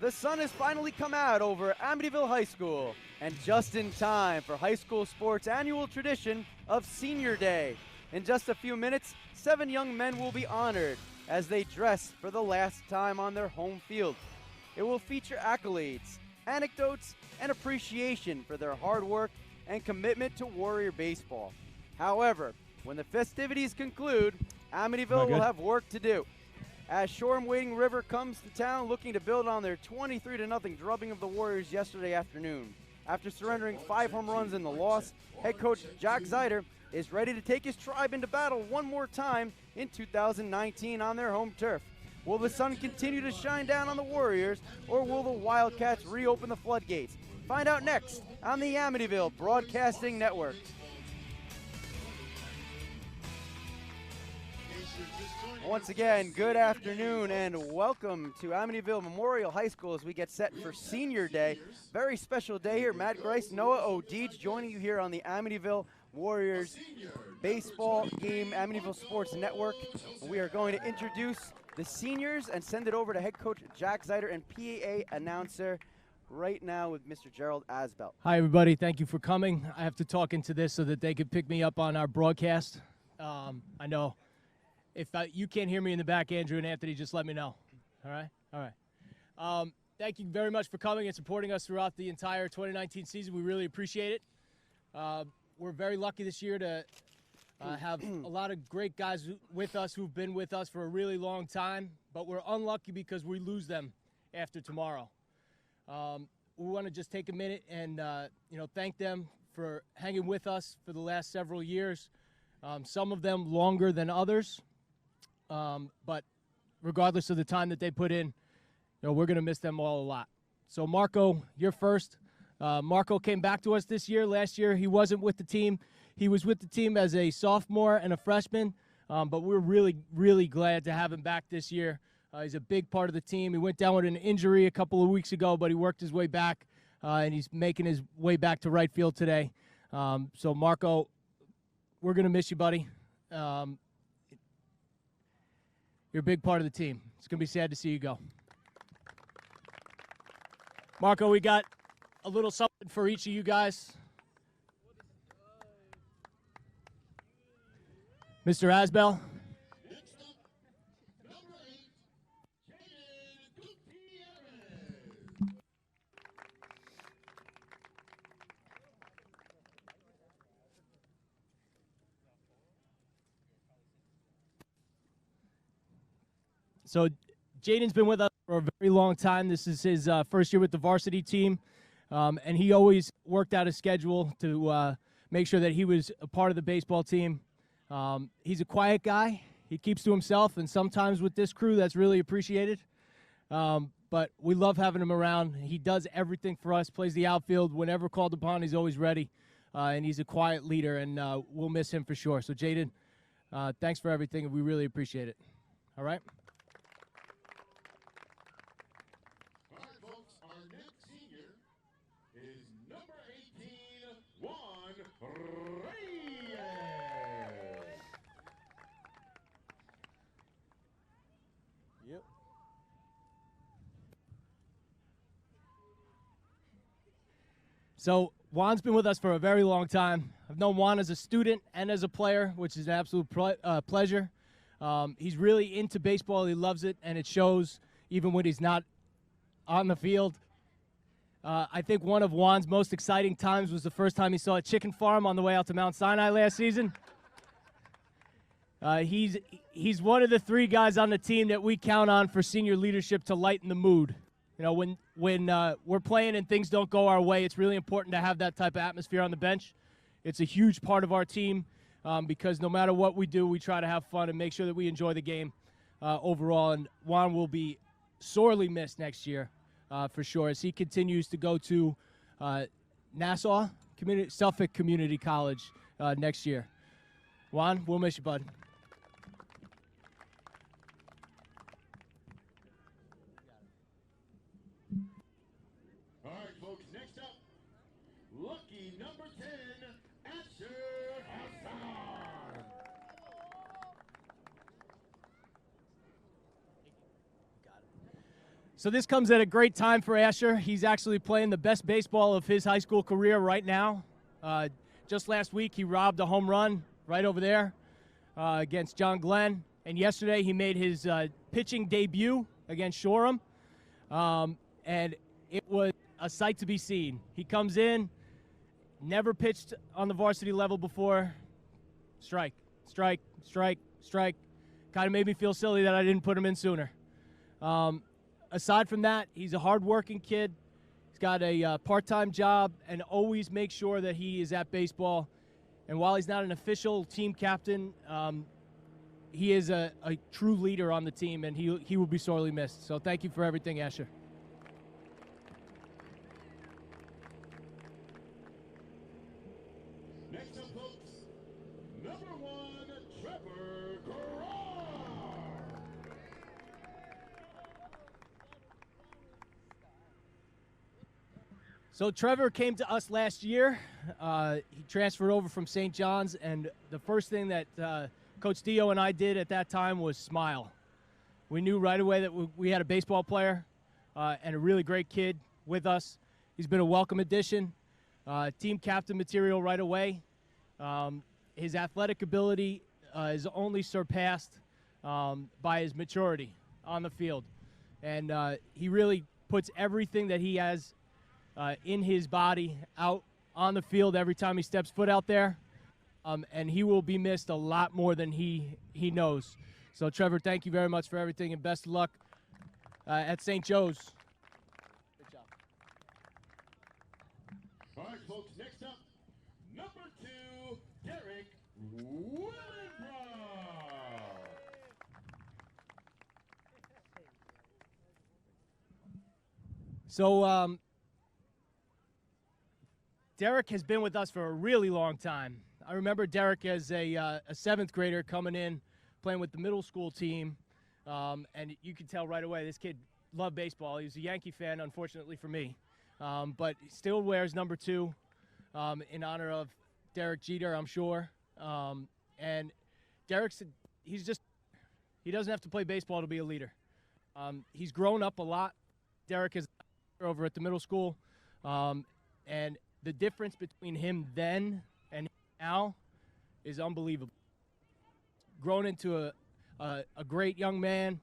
The sun has finally come out over Amityville High School, and just in time for high school sports' annual tradition of Senior Day. In just a few minutes, 7 young men will be honored as they dress for the last time on their home field. It will feature accolades, anecdotes, and appreciation for their hard work and commitment to Warrior baseball. However, when the festivities conclude, Amityville will have work to do. As Shoreham Wading River comes to town looking to build on their 23-0 drubbing of the Warriors yesterday afternoon. After surrendering 5 home runs in the loss, head coach Jack Zeiter is ready to take his tribe into battle one more time in 2019 on their home turf. Will the sun continue to shine down on the Warriors, or will the Wildcats reopen the floodgates? Find out next on the Amityville Broadcasting Network. Once again, good afternoon and welcome to Amityville Memorial High School as we get set for Senior Day. Very special day here. Matt Grice, Noah O'Deach joining you here on the Amityville Warriors baseball game, Amityville Sports Network. We are going to introduce the seniors and send it over to head coach Jack Zeiter and PAA announcer right now with Mr. Gerald Asbelt. Hi, everybody. Thank you for coming. I have to talk into this so that they could pick me up on our broadcast. I know. If you can't hear me in the back, Andrew and Anthony, just let me know. All right? All right. Thank you very much for coming and supporting us throughout the entire 2019 season. We really appreciate it. We're very lucky this year to have a lot of great guys with us who've been with us for a really long time, but we're unlucky because we lose them after tomorrow. We want to just take a minute and thank them for hanging with us for the last several years. Some of them longer than others. But regardless of the time that they put in, we're going to miss them all a lot. So, Marco, you're first. Marco came back to us this year. Last year, he wasn't with the team. He was with the team as a sophomore and a freshman, but we're really, really glad to have him back this year. He's a big part of the team. He went down with an injury a couple of weeks ago, but he worked his way back, and he's making his way back to right field today. So, Marco, we're going to miss you, buddy. You're a big part of the team. It's going to be sad to see you go. Marco, we got a little something for each of you guys. Mr. Asbel. So Jaden's been with us for a very long time. This is his first year with the varsity team, and he always worked out a schedule to make sure that he was a part of the baseball team. He's a quiet guy. He keeps to himself, and sometimes with this crew, that's really appreciated. But we love having him around. He does everything for us, plays the outfield. Whenever called upon, he's always ready, and he's a quiet leader, and we'll miss him for sure. So, Jaden, thanks for everything, and we really appreciate it. All right? Yep. So Juan's been with us for a very long time. I've known Juan as a student and as a player, which is an absolute pleasure. He's really into baseball. He loves it, and it shows even when he's not on the field. I think one of Juan's most exciting times was the first time he saw a chicken farm on the way out to Mount Sinai last season. He's one of the 3 guys on the team that we count on for senior leadership to lighten the mood. When we're playing and things don't go our way, it's really important to have that type of atmosphere on the bench. It's a huge part of our team because no matter what we do, we try to have fun and make sure that we enjoy the game overall. And Juan will be sorely missed next year for sure as he continues to go to Nassau Suffolk Community College next year. Juan, we'll miss you, bud. All right, folks, next up, lucky number 10, Asher Hassan. So this comes at a great time for Asher. He's actually playing the best baseball of his high school career right now. Just last week, he robbed a home run right over there against John Glenn. And yesterday, he made his pitching debut against Shoreham. And it was a sight to be seen. He comes in, never pitched on the varsity level before. Strike, strike, strike, strike. Kind of made me feel silly that I didn't put him in sooner. Aside from that, he's a hard-working kid. He's got a part-time job and always makes sure that he is at baseball. And while he's not an official team captain, he is a true leader on the team, and he will be sorely missed. So thank you for everything, Asher. Next up, folks, number 1, Trevor Garrar. So Trevor came to us last year. He transferred over from St. John's, and the first thing that Coach Dio and I did at that time was smile. We knew right away that we had a baseball player and a really great kid with us. He's been a welcome addition, team captain material right away. His athletic ability is only surpassed by his maturity on the field. And he really puts everything that he has in his body out on the field every time he steps foot out there. And he will be missed a lot more than he knows. So, Trevor, thank you very much for everything, and best of luck at St. Joe's. Good job. All right, folks, next up, number 2, Derek Willenbrow. So, Derek has been with us for a really long time. I remember Derek as a 7th grader coming in, playing with the middle school team, and you could tell right away this kid loved baseball. He was a Yankee fan, unfortunately for me, but he still wears number 2 in honor of Derek Jeter, I'm sure. And Derek's he doesn't have to play baseball to be a leader. He's grown up a lot. Derek is over at the middle school, and the difference between him then and now is unbelievable. Grown into a great young man,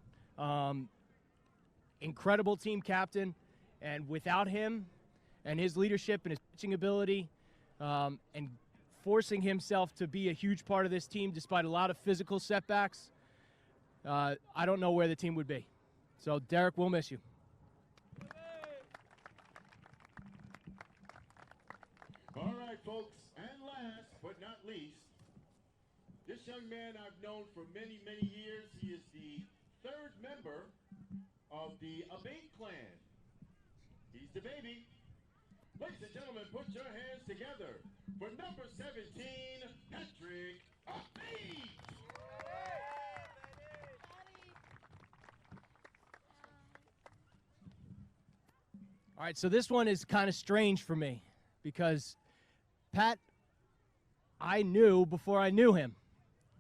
incredible team captain, and without him and his leadership and his pitching ability, and forcing himself to be a huge part of this team despite a lot of physical setbacks, I don't know where the team would be. So, Derek, we'll miss you. All right, folks, and last but not least, this young man I've known for many, many years. He is the 3rd member of the Abate clan. He's the baby. Ladies and gentlemen, put your hands together for number 17, Patrick Abate. All right, so this one is kind of strange for me because Pat, I knew before I knew him.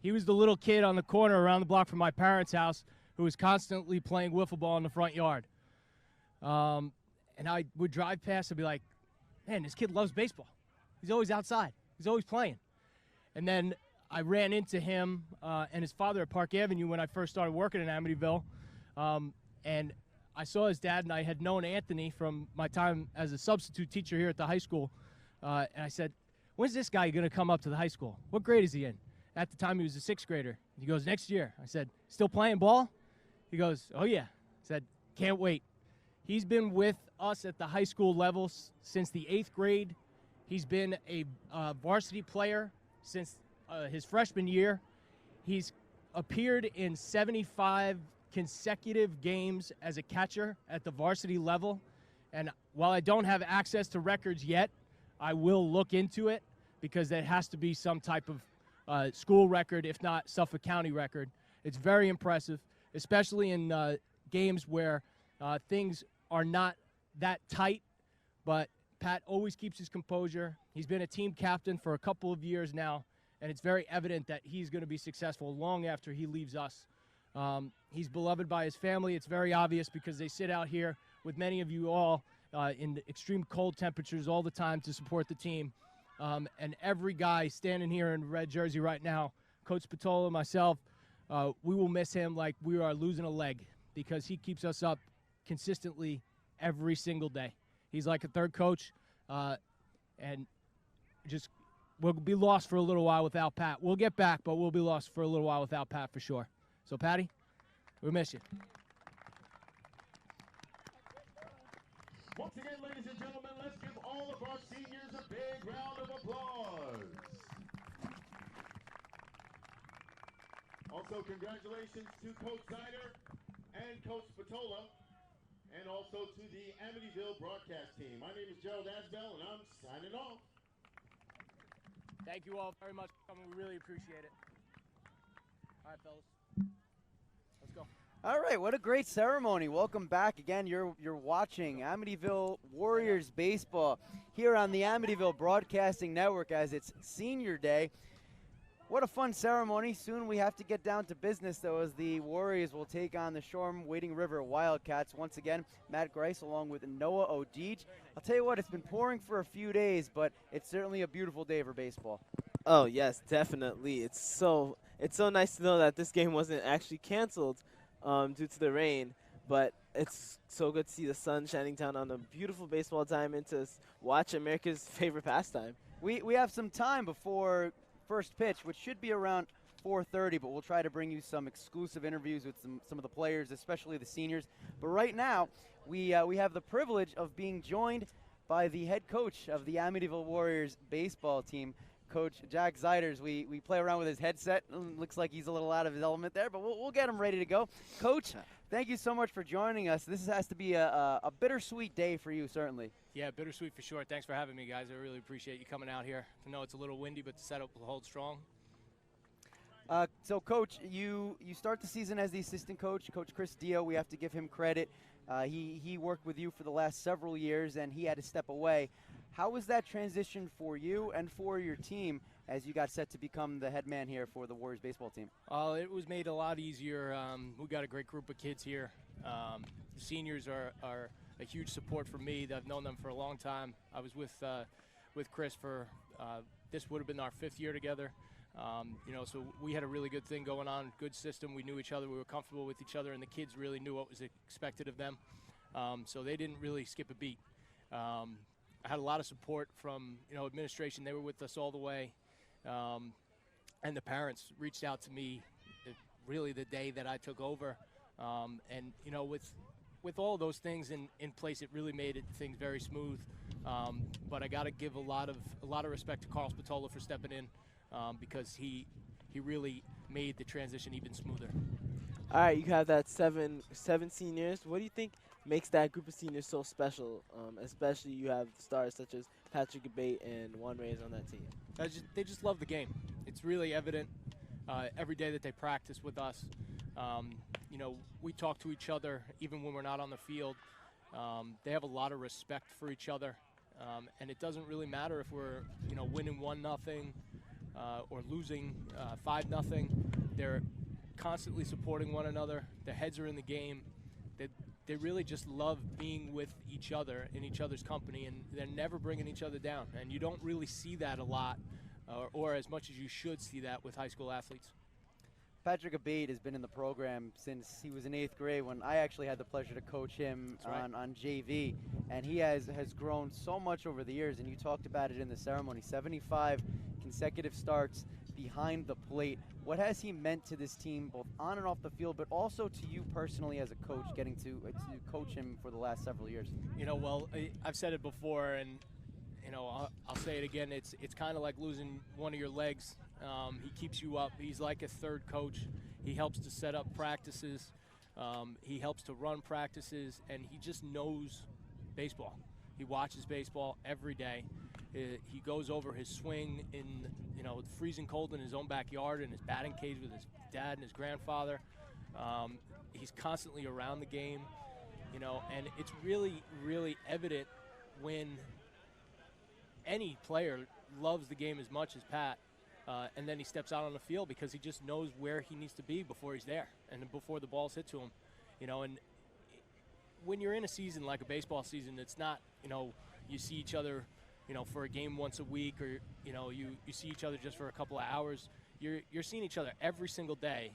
He was the little kid on the corner around the block from my parents' house who was constantly playing wiffle ball in the front yard. And I would drive past and be like, man, this kid loves baseball. He's always outside. He's always playing. And then I ran into him and his father at Park Avenue when I first started working in Amityville. And I saw his dad, and I had known Anthony from my time as a substitute teacher here at the high school. And I said, when's this guy going to come up to the high school? What grade is he in? At the time, he was a 6th grader. He goes, next year. I said, still playing ball? He goes, oh, yeah. I said, can't wait. He's been with us at the high school level since the 8th grade. He's been a varsity player since his freshman year. He's appeared in 75 consecutive games as a catcher at the varsity level. And while I don't have access to records yet, I will look into it because there has to be some type of school record, if not Suffolk County record. It's very impressive, especially in games where things are not that tight, but Pat always keeps his composure. He's been a team captain for a couple of years now, and it's very evident that he's going to be successful long after he leaves us. He's beloved by his family. It's very obvious because they sit out here with many of you all in the extreme cold temperatures all the time to support the team. And every guy standing here in red jersey right now, Coach Spatola, myself, we will miss him like we are losing a leg because he keeps us up consistently every single day. He's like a third coach, and just we'll be lost for a little while without Pat. We'll get back, but we'll be lost for a little while without Pat for sure. So, Patty, we miss you. Once again, ladies and gentlemen, let's give all of our seniors a big round of applause. Also, congratulations to Coach Zider and Coach Spatola, and also to the Amityville broadcast team. My name is Gerald Asbell, and I'm signing off. Thank you all very much for coming. We really appreciate it. All right, fellas. Let's go. All right, what a great ceremony. Welcome back again. You're watching Amityville Warriors baseball here on the Amityville Broadcasting Network as it's Senior Day. What a fun ceremony. Soon we have to get down to business, though, as the Warriors will take on the Shoreham-Wading River Wildcats. Once again, Matt Grice along with Noah O'Deej. I'll tell you what, it's been pouring for a few days, but it's certainly a beautiful day for baseball. Oh, yes, definitely. It's so nice to know that this game wasn't actually canceled due to the rain, but it's so good to see the sun shining down on a beautiful baseball diamond to watch America's favorite pastime. We have some time before first pitch, which should be around 4:30, but we'll try to bring you some exclusive interviews with some of the players, especially the seniors. But right now, we have the privilege of being joined by the head coach of the Amityville Warriors baseball team, Coach Jack Ziders. We play around with his headset. Looks like he's a little out of his element there, but we'll get him ready to go. Coach, thank you so much for joining us. This has to be a bittersweet day for you, certainly. Yeah, bittersweet for sure. Thanks for having me, guys. I really appreciate you coming out here. I know it's a little windy, but the setup will hold strong. So, Coach, you start the season as the assistant coach, Coach Chris Dio. We have to give him credit. He worked with you for the last several years, and he had to step away. How was that transition for you and for your team as you got set to become the head man here for the Warriors baseball team? It was made a lot easier. We got a great group of kids here. The seniors are a huge support for me. I've known them for a long time. I was with Chris for this would have been our 5th year together. So we had a really good thing going on, good system. We knew each other. We were comfortable with each other, and the kids really knew what was expected of them. So they didn't really skip a beat. I had a lot of support from, administration. They were with us all the way. And the parents reached out to me really the day that I took over. And, with all of those things in place, it really made things very smooth. But I got to give a lot of respect to Carl Spatola for stepping in because he really made the transition even smoother. All right, you have that seven seniors. What do you think makes that group of seniors so special? Especially you have stars such as Patrick Abate and Juan Reyes on that team. They just love the game. It's really evident every day that they practice with us. We talk to each other even when we're not on the field. They have a lot of respect for each other, and it doesn't really matter if we're winning 1-0 or losing 5-0. They're constantly supporting one another. Their heads are in the game. They really just love being with each other in each other's company, and they're never bringing each other down. And you don't really see that a lot, or as much as you should see that with high school athletes. Patrick Abate has been in the program since he was in 8th grade when I actually had the pleasure to coach him on JV. And he has grown so much over the years, and you talked about it in the ceremony. 75 consecutive starts behind the plate. What has he meant to this team, both on and off the field, but also to you personally as a coach, getting to coach him for the last several years? I've said it before, and I'll say it again. It's kind of like losing one of your legs. He keeps you up. He's like a third coach. He helps to set up practices. He helps to run practices, and he just knows baseball. He watches baseball every day. He goes over his swing in freezing cold in his own backyard in his batting cage with his dad and his grandfather. He's constantly around the game, and it's really, really evident when any player loves the game as much as Pat. and then he steps out on the field because he just knows where he needs to be before he's there and before the ball's hit to him. And when you're in a season like a baseball season, it's not, you see each other, for a game once a week, or, you see each other just for a couple of hours. You're seeing each other every single day.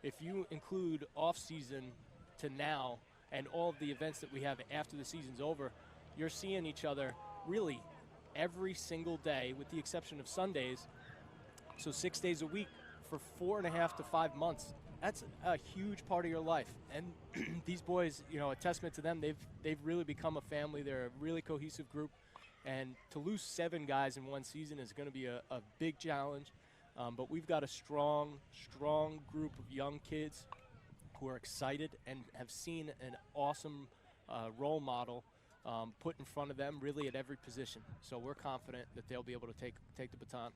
If you include off season to now and all of the events that we have after the season's over, you're seeing each other really every single day with the exception of Sundays. So 6 days a week for 4.5 to 5 months. That's a huge part of your life. And these boys, a testament to them, they've really become a family. They're a really cohesive group. And to lose 7 guys in one season is going to be a big challenge. But we've got a strong group of young kids who are excited and have seen an awesome role model put in front of them really at every position. So we're confident that they'll be able to take the baton.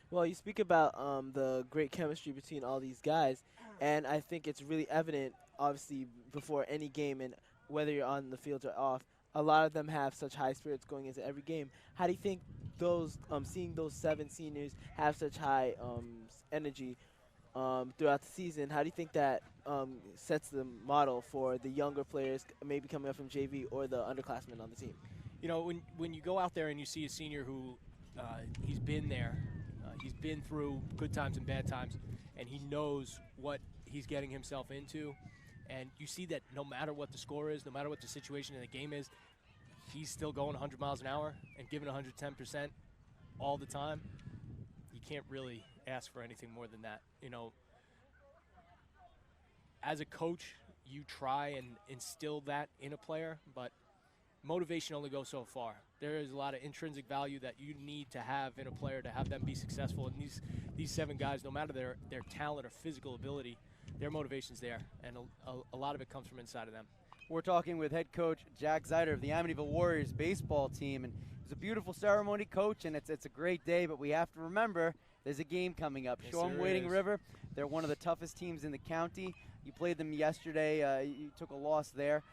Well, you speak about the great chemistry between all these guys, and I think it's really evident, obviously, before any game, and whether you're on the field or off, a lot of them have such high spirits going into every game. How do you think seeing those 7 seniors have such high energy throughout the season, how do you think that sets the model for the younger players maybe coming up from JV or the underclassmen on the team? When you go out there and you see a senior who he's been there, he's been through good times and bad times, and he knows what he's getting himself into, and you see that no matter what the score is, no matter what the situation in the game is, he's still going 100 miles an hour and giving 110% all the time. You can't really ask for anything more than that. As a coach, you try and instill that in a player, but motivation only goes so far. There is a lot of intrinsic value that you need to have in a player to have them be successful. And these 7 guys, no matter their talent or physical ability, their motivation's there, and a lot of it comes from inside of them. We're talking with head coach Jack Zeiter of the Amityville Warriors baseball team, and it was a beautiful ceremony, Coach, and it's a great day, but we have to remember there's a game coming up. Yes, Shoreham Wading River, they're one of the toughest teams in the county. You played them yesterday. You took a loss there.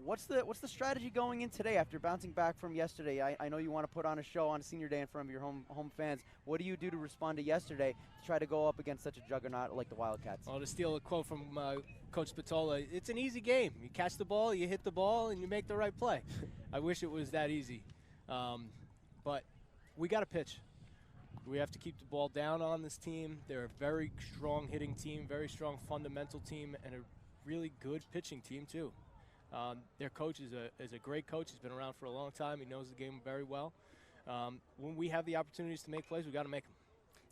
What's the strategy going in today after bouncing back from yesterday? I know you want to put on a show on Senior Day in front of your home fans. What do you do to respond to yesterday to try to go up against such a juggernaut like the Wildcats? Well, to steal a quote from Coach Spatola, it's an easy game. You catch the ball, you hit the ball, and you make the right play. I wish it was that easy. But we got to pitch. We have to keep the ball down on this team. They're a very strong hitting team, very strong fundamental team, and a really good pitching team, too. Their coach is a great coach. He's been around for a long time. He knows the game very well. When we have the opportunities to make plays, we got to make them.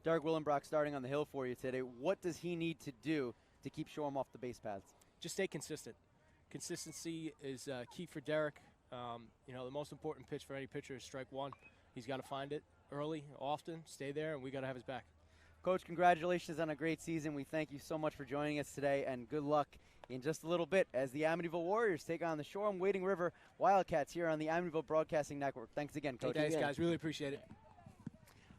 Derek Willenbrock starting on the hill for you today. What does he need to do to keep Shoreham off the base paths? Just stay consistent. Consistency is key for Derek. The most important pitch for any pitcher is strike one. He's got to find it early, often, stay there, and we got to have his back. Coach, congratulations on a great season. We thank you so much for joining us today, and good luck in just a little bit as the Amityville Warriors take on the Shoreham Wading River Wildcats here on the Amityville Broadcasting Network. Thanks again, Coach. Thanks, guys. Really appreciate it.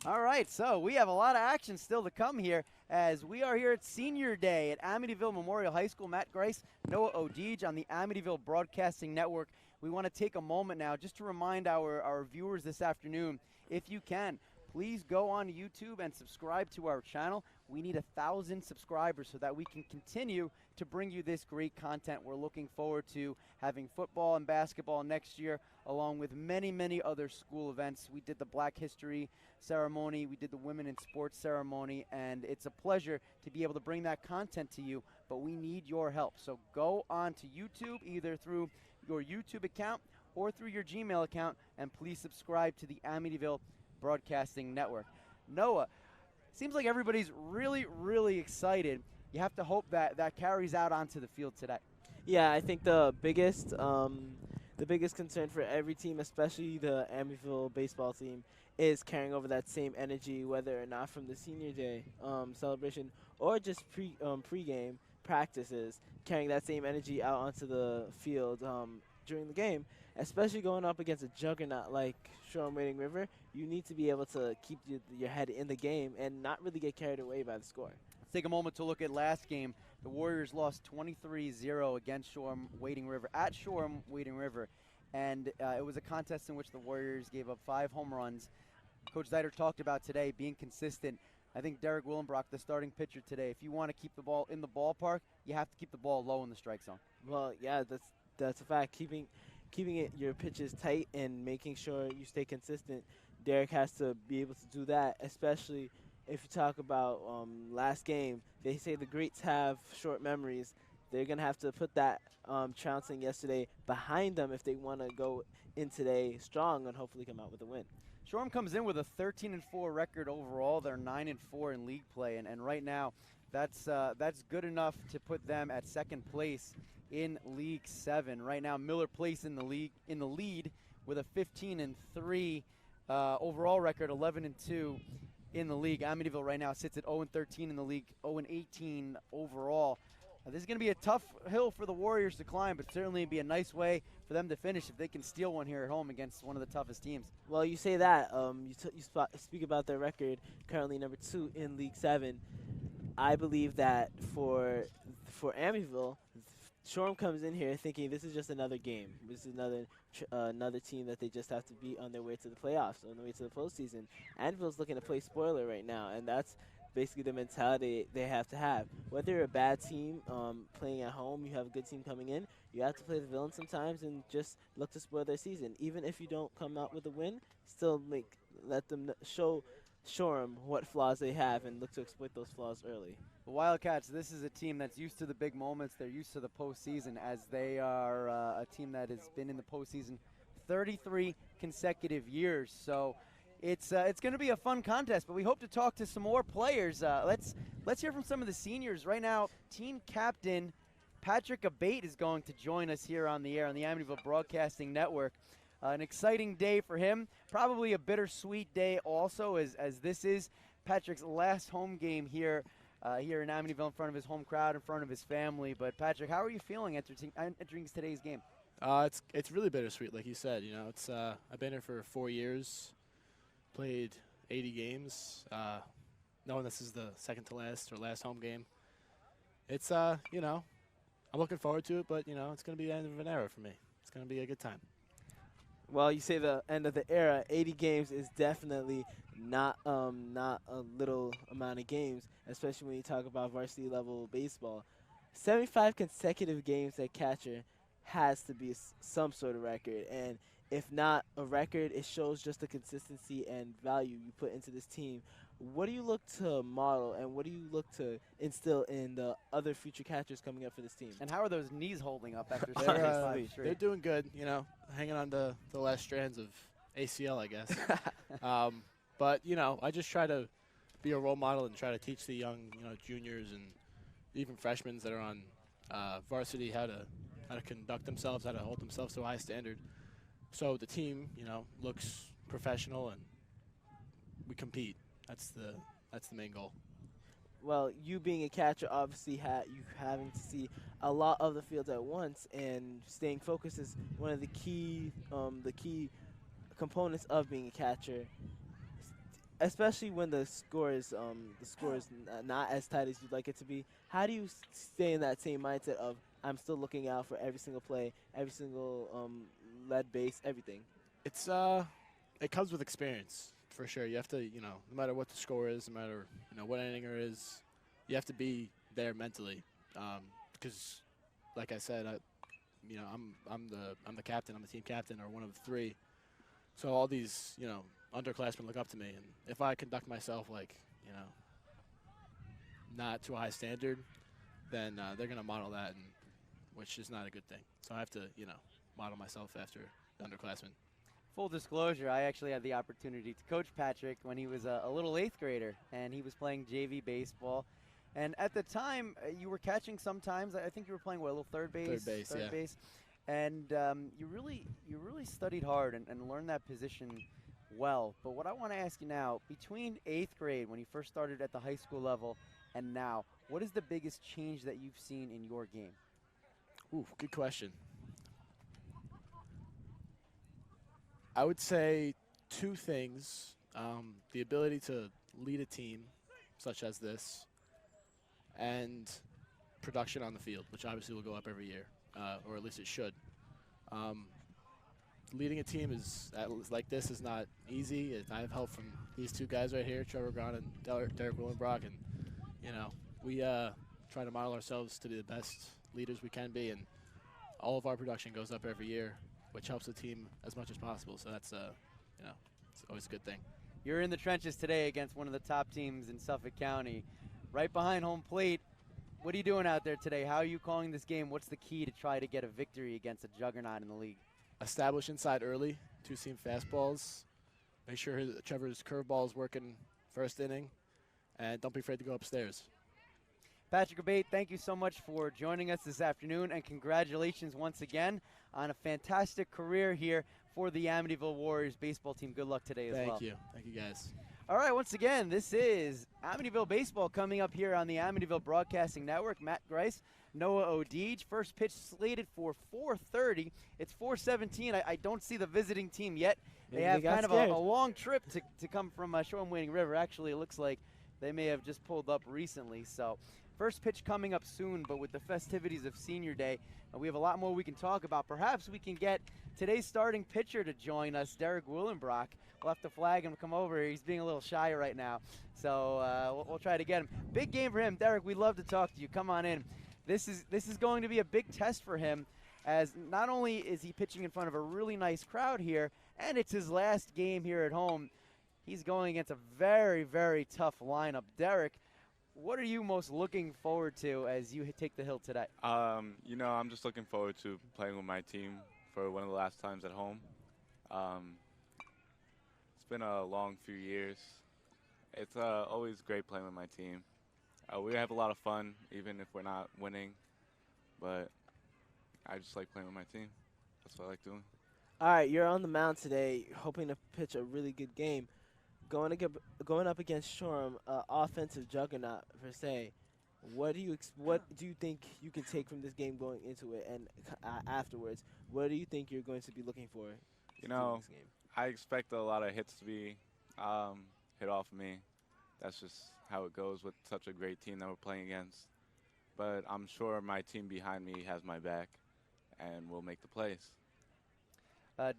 All right, so we have a lot of action still to come here as we are here at Senior Day at Amityville Memorial High School. Matt Grice, Noah O'Deege on the Amityville Broadcasting Network. We want to take a moment now just to remind our viewers this afternoon, if you can, please go on YouTube and subscribe to our channel. We need 1,000 subscribers so that we can continue to bring you this great content. We're looking forward to having football and basketball next year, along with many, many other school events. We did the Black History ceremony, we did the Women in Sports ceremony, and it's a pleasure to be able to bring that content to you, but we need your help. So go on to YouTube, either through your YouTube account or through your Gmail account, and please subscribe to the Amityville Broadcasting Network. Noah, seems like everybody's really, really excited. You have to hope that carries out onto the field today. Yeah, I think the biggest concern for every team, especially the Amityville baseball team, is carrying over that same energy, whether or not from the Senior Day celebration or just pre-game practices, carrying that same energy out onto the field during the game, especially going up against a juggernaut like Shoreham Wading River. You need to be able to keep your head in the game and not really get carried away by the score. Let's take a moment to look at last game. The Warriors lost 23-0 against Shoreham Wading River, at Shoreham Wading River, and it was a contest in which the Warriors gave up 5 home runs. Coach Zeiter talked about today being consistent. I think Derek Willenbrock, the starting pitcher today, if you want to keep the ball in the ballpark, you have to keep the ball low in the strike zone. Well, yeah, that's a fact. Keeping your pitches tight and making sure you stay consistent. Derek has to be able to do that, especially if you talk about last game. They say the greats have short memories. They're going to have to put that trouncing yesterday behind them if they want to go in today strong and hopefully come out with a win. Shoreham comes in with a 13-4 record overall. They're 9-4 in league play, and right now that's good enough to put them at second place in League 7. Right now, Miller Place in the lead with a 15-3 overall record, 11-2 in the league. Amityville right now sits at 0-13 in the league, 0-18 overall. This is going to be a tough hill for the Warriors to climb, but certainly be a nice way for them to finish if they can steal one here at home against one of the toughest teams. Well, you say that. You speak about their record, currently number 2 in League 7. I believe that for Amityville, Shoreham comes in here thinking this is just another game. This is another team that they just have to beat on their way to the playoffs, on their way to the postseason. Amityville's looking to play spoiler right now, and that's basically the mentality they have to have. Whether you're a bad team playing at home, you have a good team coming in, you have to play the villain sometimes and just look to spoil their season. Even if you don't come out with a win, still let them show Shoreham what flaws they have and look to exploit those flaws early. The Wildcats, this is a team that's used to the big moments. They're used to the postseason, as they are a team that has been in the postseason 33 consecutive years. So it's going to be a fun contest, but we hope to talk to some more players. Let's hear from some of the seniors. Right now, team captain Patrick Abate is going to join us here on the air on the Amityville Broadcasting Network. An exciting day for him, probably a bittersweet day also, as this is Patrick's last home game here in Amityville, in front of his home crowd, in front of his family. But Patrick, how are you feeling entering today's game? It's really bittersweet, like you said. You know, it's I've been here for 4 years, played 80 games. Knowing this is the second to last or last home game, it's you know, I'm looking forward to it. But you know, it's going to be the end of an era for me. It's going to be a good time. Well, you say the end of the era. 80 games is definitely not a little amount of games, especially when you talk about varsity level baseball. 75 consecutive games at catcher has to be some sort of record, and if not a record, it shows just the consistency and value you put into this team. What do you look to model, and what do you look to instill in the other future catchers coming up for this team? And how are those knees holding up after 75 straight? They're doing good, you know, hanging on to the last strands of ACL, I guess. But, you know, I just try to be a role model and try to teach the young, you know, juniors and even freshmen that are on varsity how to conduct themselves, how to hold themselves to a high standard. So the team, you know, looks professional and we compete. That's the main goal. Well, you being a catcher, obviously you having to see a lot of the field at once, and staying focused is one of the key components of being a catcher. Especially when the score is not as tight as you'd like it to be. How do you stay in that same mindset of I'm still looking out for every single play, every single lead base, everything? It comes with experience. For sure, you have to, you know, no matter what the score is, no matter, you know, what inning it is, you have to be there mentally, because, like I said, you know, I'm the captain, I'm the team captain, or one of 3. So all these, you know, underclassmen look up to me, and if I conduct myself like, you know, not to a high standard, then they're gonna model that, which is not a good thing. So I have to, you know, model myself after the underclassmen. Full disclosure, I actually had the opportunity to coach Patrick when he was a little 8th grader, and he was playing JV baseball. And at the time, you were catching sometimes. I think you were playing, what, a little third base? Third base. And you really studied hard and learned that position well. But what I want to ask you now, between 8th grade, when you first started at the high school level, and now, what is the biggest change that you've seen in your game? Ooh, good question. I would say 2 things. The ability to lead a team, such as this, and production on the field, which obviously will go up every year, or at least it should. leading a team like this is not easy. I have help from these two guys right here, Trevor Grahn and Derek Willenbrock, and we try to model ourselves to be the best leaders we can be, and all of our production goes up every year, which helps the team as much as possible. So that's it's always a good thing. You're in the trenches today against one of the top teams in Suffolk County, right behind home plate. What are you doing out there today? How are you calling this game? What's the key to try to get a victory against a juggernaut in the league? Establish inside early, two-seam fastballs. Make sure Trevor's curveball is working first inning, and don't be afraid to go upstairs. Patrick Abate, thank you so much for joining us this afternoon, and congratulations once again on a fantastic career here for the Amityville Warriors baseball team. Good luck today as well. Thank you. Thank you, guys. All right, once again, this is Amityville Baseball coming up here on the Amityville Broadcasting Network. Matt Grice, Noah O'Deege. First pitch slated for 4:30. It's 4:17. I don't see the visiting team yet. They have kind of a long trip to come from Shoreham Wading River. Actually, it looks like they may have just pulled up recently. So first pitch coming up soon, but with the festivities of Senior Day, we have a lot more we can talk about. Perhaps we can get today's starting pitcher to join us, Derek Willenbrock. We'll have to flag him to come over here. He's being a little shy right now, so we'll try to get him. Big game for him. Derek, we'd love to talk to you. Come on in. This is going to be a big test for him, as not only is he pitching in front of a really nice crowd here, and it's his last game here at home, he's going against a very, very tough lineup. Derek, what are you most looking forward to as you take the hill today? I'm just looking forward to playing with my team for one of the last times at home. It's been a long few years. It's always great playing with my team. We have a lot of fun, even if we're not winning. But I just like playing with my team. That's what I like doing. All right, you're on the mound today, hoping to pitch a really good game. Going up against Shoreham, offensive juggernaut per se. What do you think you can take from this game going into it, and afterwards? What do you think you're going to be looking for? This game? I expect a lot of hits to be hit off of me. That's just how it goes with such a great team that we're playing against. But I'm sure my team behind me has my back, and will make the plays.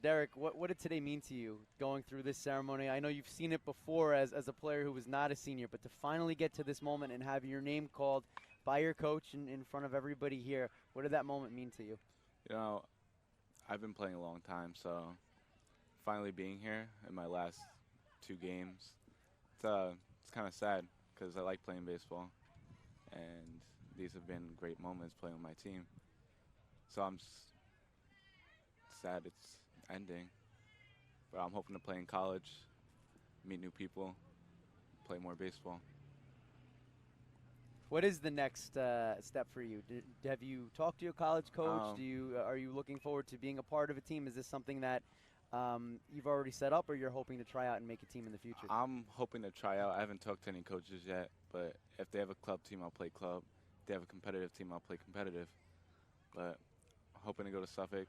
Derek, what did today mean to you going through this ceremony? I know you've seen it before as a player who was not a senior, but to finally get to this moment and have your name called by your coach in front of everybody here, what did that moment mean to you? I've been playing a long time, so finally being here in my last 2 games, it's kind of sad because I like playing baseball, and these have been great moments playing with my team. So I'm sad it's ending, but I'm hoping to play in college, meet new people, play more baseball. What is the next step for you? Have you talked to your college coach? Are you looking forward to being a part of a team? Is this something that you've already set up, or you're hoping to try out and make a team in the future? I'm hoping to try out. I haven't talked to any coaches yet, but if they have a club team, I'll play club. If they have a competitive team, I'll play competitive. But I'm hoping to go to Suffolk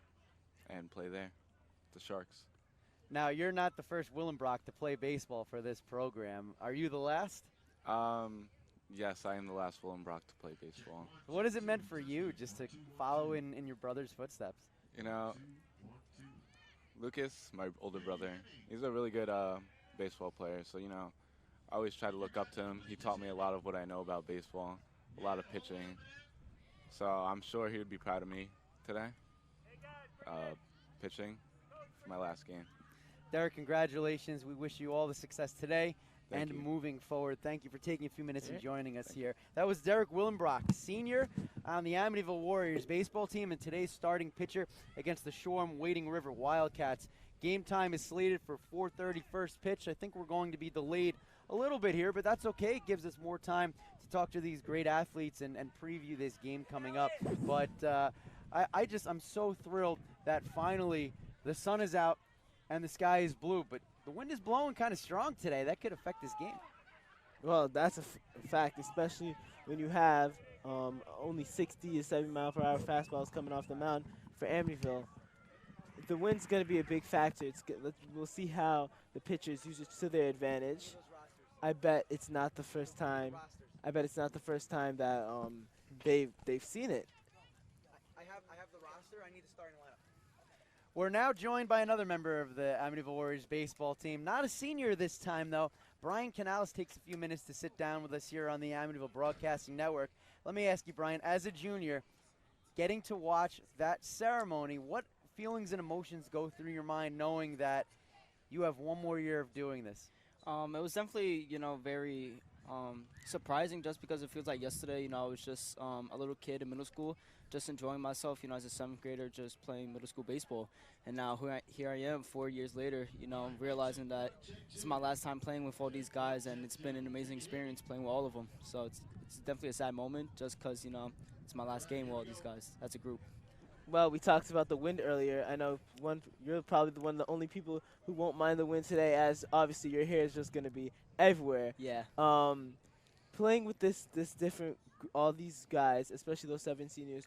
and play there, the Sharks. Now, you're not the first Willenbrock to play baseball for this program. Are you the last? Yes, I am the last Willenbrock to play baseball. What has it meant for you just to follow in your brother's footsteps? Lucas, my older brother, he's a really good baseball player. So, I always try to look up to him. He taught me a lot of what I know about baseball, a lot of pitching. So I'm sure he would be proud of me today, pitching for my last game. Derek, congratulations. We wish you all the success today. Thank and you. moving forward. Thank you for taking a few minutes and joining us here. That was Derek Willenbrock, senior on the Amityville Warriors baseball team and today's starting pitcher against the Shoreham Wading River Wildcats. Game time is slated for 4:30 first pitch. I think we're going to be delayed a little bit here, but that's okay. It gives us more time to talk to these great athletes and preview this game coming up. But I'm so thrilled that finally the sun is out and the sky is blue. But the wind is blowing kind of strong today. That could affect this game. Well, that's a fact, especially when you have only 60 to 70 mile per hour fastballs coming off the mound for Amityville. The wind's going to be a big factor. We'll see how the pitchers use it to their advantage. I bet it's not the first time. That they've seen it. I have the roster. I need the starting lineup. We're now joined by another member of the Amityville Warriors baseball team. Not a senior this time, though. Brian Canales takes a few minutes to sit down with us here on the Amityville Broadcasting Network. Let me ask you, Brian, as a junior, getting to watch that ceremony, what feelings and emotions go through your mind knowing that you have one more year of doing this? It was definitely, very surprising just because it feels like yesterday, I was just a little kid in middle school, just enjoying myself, as a 7th grader, just playing middle school baseball. And now here I am 4 years later, realizing that it's my last time playing with all these guys, and it's been an amazing experience playing with all of them. So it's definitely a sad moment just because, it's my last game with all these guys. That's a group. Well, we talked about the wind earlier. I know you're probably one of the only people who won't mind the wind today, as obviously your hair is just going to be everywhere. Yeah. Playing with all these guys, especially those 7 seniors,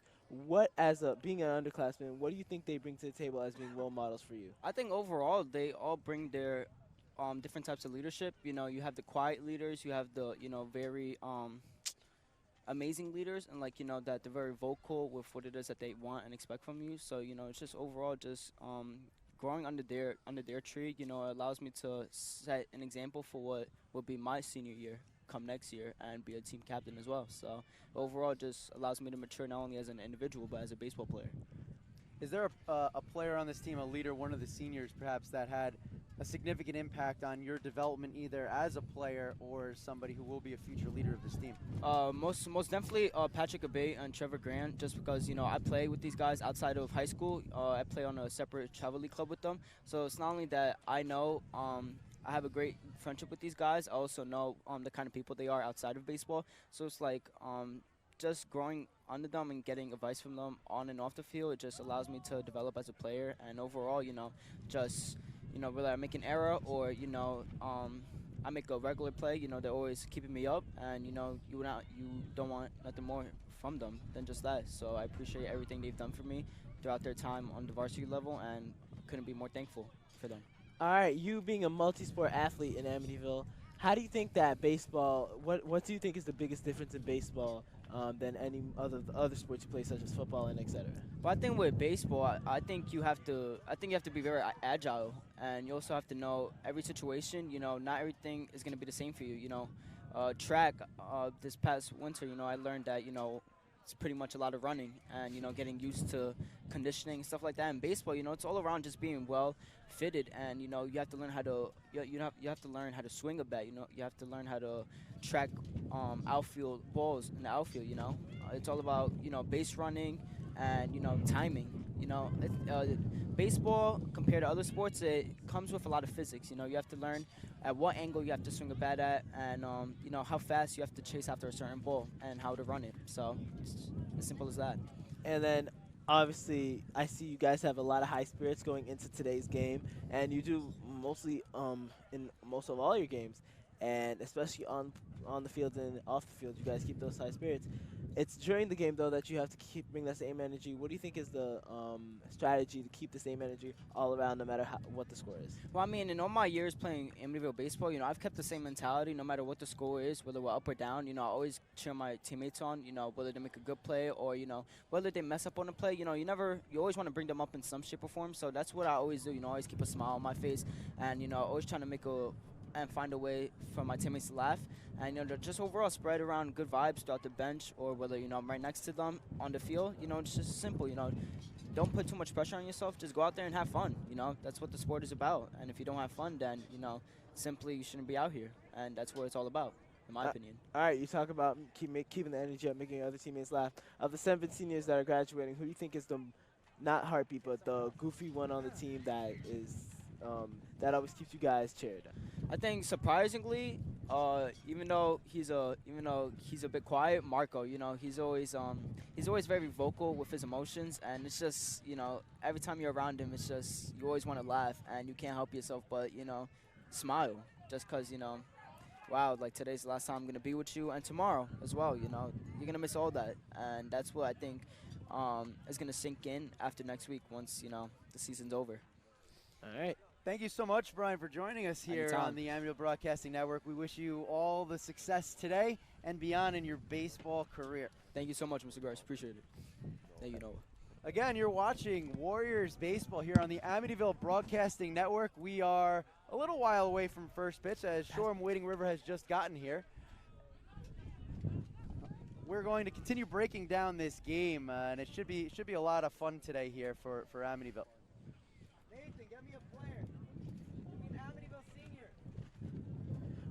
being an underclassman, what do you think they bring to the table as being role models for you? I think overall they all bring their different types of leadership. You have the quiet leaders, you have the, very amazing leaders, and that they're very vocal with what it is that they want and expect from you. So it's just overall just growing under their tree. It allows me to set an example for what will be my senior year come next year and be a team captain as well. So overall just allows me to mature not only as an individual but as a baseball player. Is there a player on this team, a leader, one of the seniors perhaps, that had a significant impact on your development either as a player or somebody who will be a future leader of this team? Most definitely Patrick Abate and Trevor Grant, just because, I play with these guys outside of high school. I play on a separate travel league club with them. So it's not only that I know I have a great friendship with these guys, I also know the kind of people they are outside of baseball. So it's like just growing under them and getting advice from them on and off the field, it just allows me to develop as a player. And overall, just whether I make an error or I make a regular play, they're always keeping me up, and you don't want nothing more from them than just that. So I appreciate everything they've done for me throughout their time on the varsity level, and couldn't be more thankful for them. All right, you being a multi-sport athlete in Amityville, how do you think that baseball, what do you think is the biggest difference in baseball than any other sports you play, such as football and etc.? Well, I think with baseball, I think you have to be very agile, and you also have to know every situation. Not everything is going to be the same for you. Track this past winter, I learned that it's pretty much a lot of running and getting used to conditioning and stuff like that. In baseball, it's all around just being well fitted, and you have to learn how to you have to learn how to swing a bat. You have to learn how to track outfield balls in the outfield. It's all about base running and timing. Baseball compared to other sports, it comes with a lot of physics. You have to learn at what angle you have to swing a bat at, and how fast you have to chase after a certain ball and how to run it. So it's as simple as that. And then obviously I see you guys have a lot of high spirits going into today's game, and you do mostly in most of all your games, and especially on the field and off the field, you guys keep those high spirits. It's during the game, though, that you have to bring that same energy. What do you think is the strategy to keep the same energy all around, no matter what the score is? Well, I mean, in all my years playing Amityville baseball, I've kept the same mentality no matter what the score is, whether we're up or down. I always cheer my teammates on, whether they make a good play or, whether they mess up on a play. You always want to bring them up in some shape or form. So that's what I always do. Always keep a smile on my face, and, always trying to find a way for my teammates to laugh, and just overall spread around good vibes throughout the bench, or whether I'm right next to them on the field. It's just simple. Don't put too much pressure on yourself. Just go out there and have fun. That's what the sport is about. And if you don't have fun, then simply you shouldn't be out here. And that's what it's all about, in my opinion. All right, you talk about keeping the energy up, making other teammates laugh. Of the 7 seniors that are graduating, who do you think is the not heartbeat, but the goofy one on the team that is that always keeps you guys cheered? I think surprisingly, even though he's a bit quiet, Marco, he's always very vocal with his emotions, and it's just every time you're around him, it's just you always want to laugh and you can't help yourself but smile, just because wow, like today's the last time I'm gonna be with you, and tomorrow as well. You're gonna miss all that, and that's what I think is gonna sink in after next week once the season's over. All right. Thank you so much, Brian, for joining us here Anytime. on the Amityville Broadcasting Network. We wish you all the success today and beyond in your baseball career. Thank you so much, Mr. Garce. Appreciate it. Thank you, Noah. Again, you're watching Warriors baseball here on the Amityville Broadcasting Network. We are a little while away from first pitch as Shoreham Wading River has just gotten here. We're going to continue breaking down this game, and it should be a lot of fun today here for Amityville. Nathan, get me a player. We need Amityville Senior.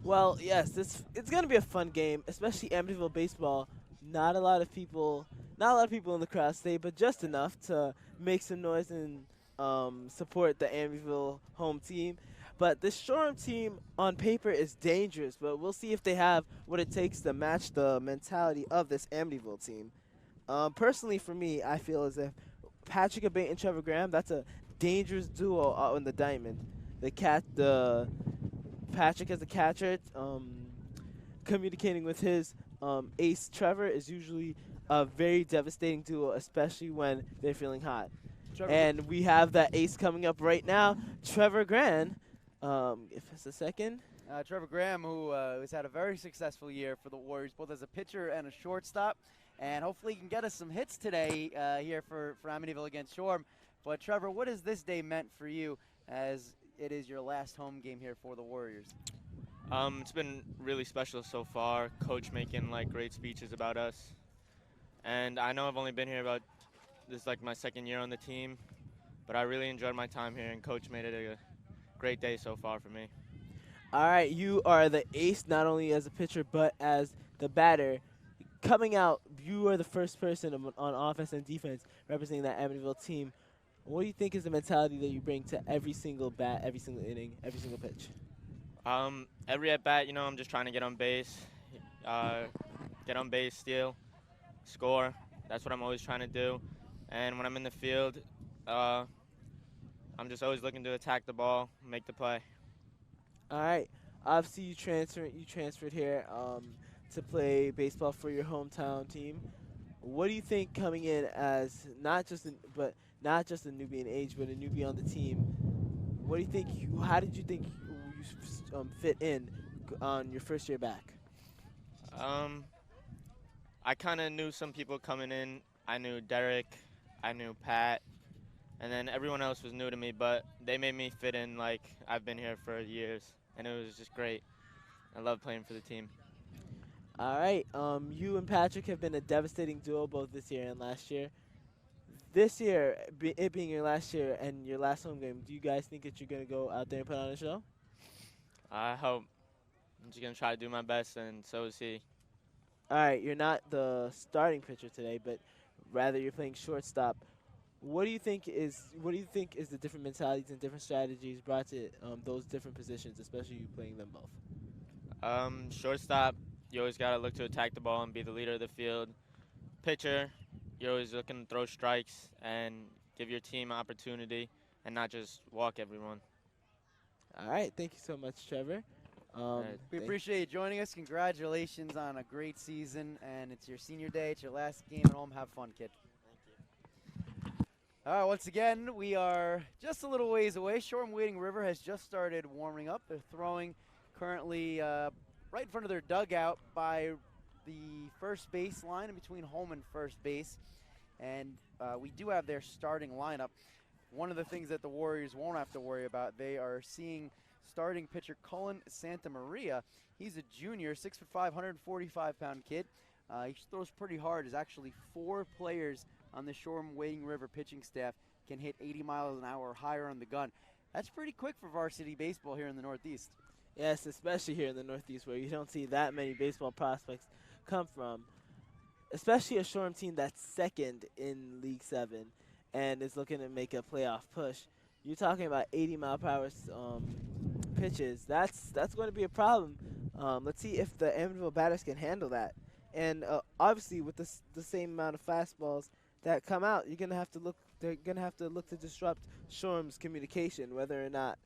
Well, yes, it's going to be a fun game, especially Amityville baseball. Not a lot of people in the crowd today, but just enough to make some noise and support the Amityville home team. But the Shoreham team on paper is dangerous, but we'll see if they have what it takes to match the mentality of this Amityville team. Personally, for me, I feel as if Patrick Abate and Trevor Graham, that's a dangerous duo out in the diamond. The Patrick as a catcher, communicating with his ace Trevor is usually a very devastating duo, especially when they're feeling hot. And we have that ace coming up right now, Trevor Graham. If it's a second. Trevor Graham, who has had a very successful year for the Warriors, both as a pitcher and a shortstop. And hopefully he can get us some hits today here for Amityville against Shoreham. But Trevor, what has this day meant for you as it is your last home game here for the Warriors? It's been really special so far. Coach making great speeches about us. And I know I've only been here this is my second year on the team, but I really enjoyed my time here, and Coach made it a great day so far for me. All right, you are the ace not only as a pitcher but as the batter. Coming out, you are the first person on offense and defense representing that Amityville team. What do you think is the mentality that you bring to every single bat, every single inning, every single pitch? Every at bat, I'm just trying to get on base, steal, score. That's what I'm always trying to do. And when I'm in the field, I'm just always looking to attack the ball, make the play. All right. Obviously, you transferred here to play baseball for your hometown team. What do you think coming in as not just a newbie in age, but a newbie on the team? What do you think? How did you think you fit in on your first year back? I kind of knew some people coming in. I knew Derek, I knew Pat, and then everyone else was new to me, but they made me fit in like I've been here for years, and it was just great. I love playing for the team. All right. You and Patrick have been a devastating duo both this year and last year. This year, it being your last year and your last home game, do you guys think that you're going to go out there and put on a show? I hope. I'm just going to try to do my best, and so is he. All right. You're not the starting pitcher today, but rather you're playing shortstop. What do you think is the different mentalities and different strategies brought to those different positions, especially you playing them both? Shortstop, you always got to look to attack the ball and be the leader of the field. Pitcher, you're always looking to throw strikes and give your team opportunity and not just walk everyone. All right. Thank you so much, Trevor. We appreciate you joining us. Congratulations on a great season, and it's your senior day. It's your last game at home. Have fun, kid. All right, once again, we are just a little ways away. Shoreham Wading River has just started warming up. They're throwing currently right in front of their dugout by the first base line in between home and first base. And we do have their starting lineup. One of the things that the Warriors won't have to worry about, they are seeing starting pitcher Cullen Santa Maria. He's a junior, 6'5", 145-pound kid. He throws pretty hard. There's actually 4 players on the Shoreham Wading River pitching staff can hit 80 miles an hour or higher on the gun. That's pretty quick for varsity baseball here in the Northeast. Yes, especially here in the Northeast where you don't see that many baseball prospects come from. Especially a Shoreham team that's second in League 7 and is looking to make a playoff push. You're talking about 80-mile-per-hour pitches. That's going to be a problem. Let's see if the Amityville batters can handle that. And obviously, with the same amount of fastballs that come out, they're gonna have to look to disrupt Shoreham's communication, whether or not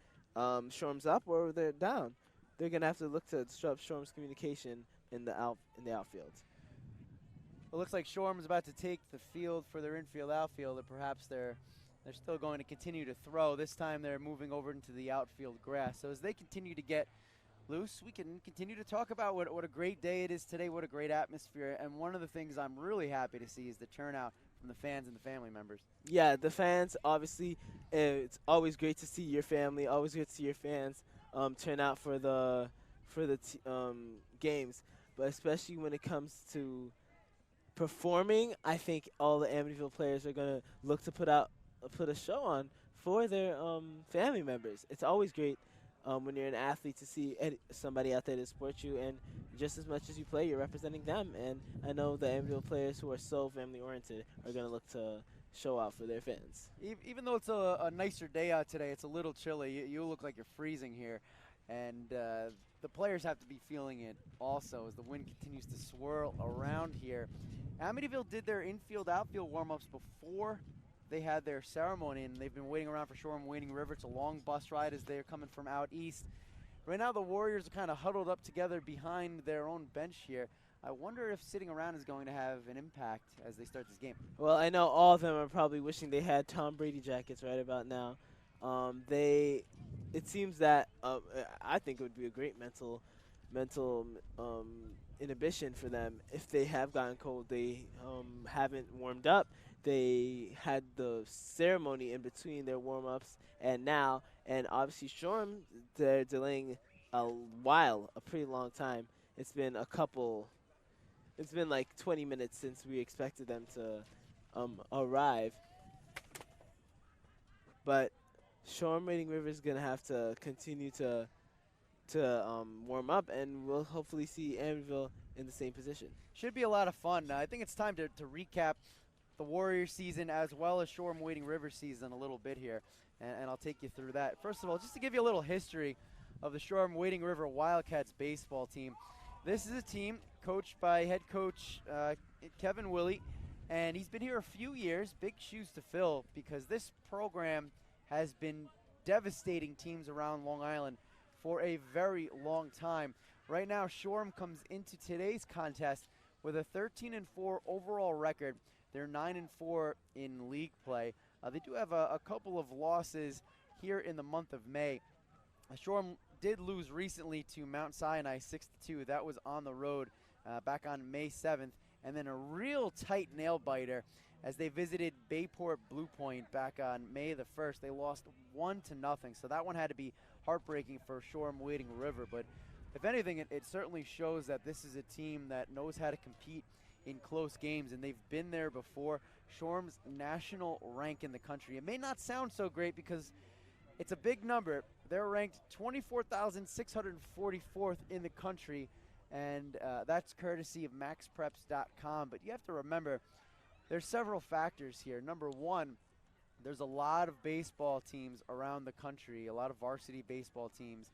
Shoreham's up or they're down. They're gonna have to look to disrupt Shoreham's communication in the outfield. It looks like Shoreham's about to take the field for their infield outfield, and perhaps they're still going to continue to throw. This time they're moving over into the outfield grass. So as they continue to get Luce, we can continue to talk about what a great day it is today, what a great atmosphere, and one of the things I'm really happy to see is the turnout from the fans and the family members. Yeah, the fans, obviously, it's always great to see your family, always good to see your fans turn out for the games, but especially when it comes to performing, I think all the Amityville players are going to look to put a show on for their family members. It's always great when you're an athlete to see somebody out there to support you, and just as much as you play, you're representing them. And I know the Amityville players who are so family-oriented are going to look to show out for their fans. Even though it's a nicer day out today, it's a little chilly. You look like you're freezing here, and the players have to be feeling it also as the wind continues to swirl around here. Amityville did their infield-outfield warm-ups before they had their ceremony, and they've been waiting around for Shoreham Wading River. It's a long bus ride as they're coming from out east. Right now the Warriors are kind of huddled up together behind their own bench here. I wonder if sitting around is going to have an impact as they start this game. Well, I know all of them are probably wishing they had Tom Brady jackets right about now. It seems that I think it would be a great mental inhibition for them if they have gotten cold. They haven't warmed up. They had the ceremony in between their warm-ups and now, and obviously Shoreham, they're delaying a pretty long time. It's been like 20 minutes since we expected them to arrive. But Shoreham Wading River is going to have to continue to warm up, and we'll hopefully see Amityville in the same position. Should be a lot of fun. I think it's time to recap the Warriors season as well as Shoreham Wading River season a little bit here, and I'll take you through that. First of all, just to give you a little history of the Shoreham Wading River Wildcats baseball team. This is a team coached by head coach Kevin Willey, and he's been here a few years, big shoes to fill, because this program has been devastating teams around Long Island for a very long time. Right now, Shoreham comes into today's contest with a 13-4 overall record. They're 9-4 in league play. They do have a couple of losses here in the month of May. Shoreham did lose recently to Mount Sinai 6-2. That was on the road back on May 7th. And then a real tight nail-biter as they visited Bayport Blue Point back on May the 1st. They lost 1-0. So that one had to be heartbreaking for Shoreham Wading River. But if anything, it certainly shows that this is a team that knows how to compete in close games, and they've been there before. Shoreham's national rank in the country. It may not sound so great because it's a big number. They're ranked 24,644th in the country, and that's courtesy of maxpreps.com. But you have to remember, there's several factors here. Number one, there's a lot of baseball teams around the country, a lot of varsity baseball teams.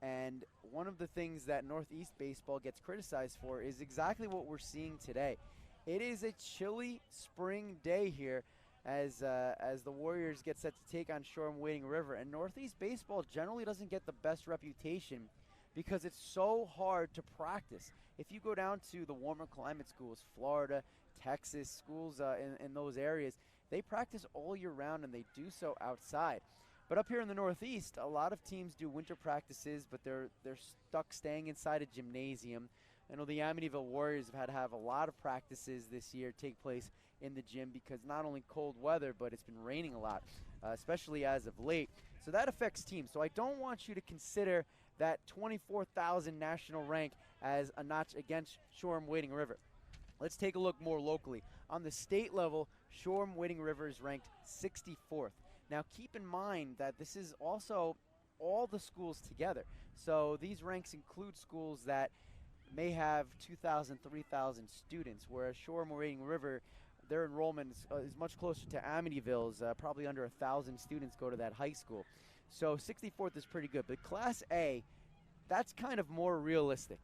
And one of the things that Northeast baseball gets criticized for is exactly what we're seeing today. It is a chilly spring day here as the Warriors get set to take on Shoreham Wading River. And Northeast baseball generally doesn't get the best reputation because it's so hard to practice. If you go down to the warmer climate schools, Florida, Texas, schools in those areas, they practice all year round and they do so outside. But up here in the Northeast, a lot of teams do winter practices, but they're stuck staying inside a gymnasium. I know the Amityville Warriors have had to have a lot of practices this year take place in the gym because not only cold weather, but it's been raining a lot, especially as of late. So that affects teams. So I don't want you to consider that 24,000 national rank as a notch against Shoreham Wading River. Let's take a look more locally. On the state level, Shoreham Wading River is ranked 64th. Now keep in mind that this is also all the schools together. So these ranks include schools that may have 2,000, 3,000 students, whereas Shoreham Wading River, their enrollment is much closer to Amityville's. Probably under 1,000 students go to that high school. So 64th is pretty good. But Class A, that's kind of more realistic.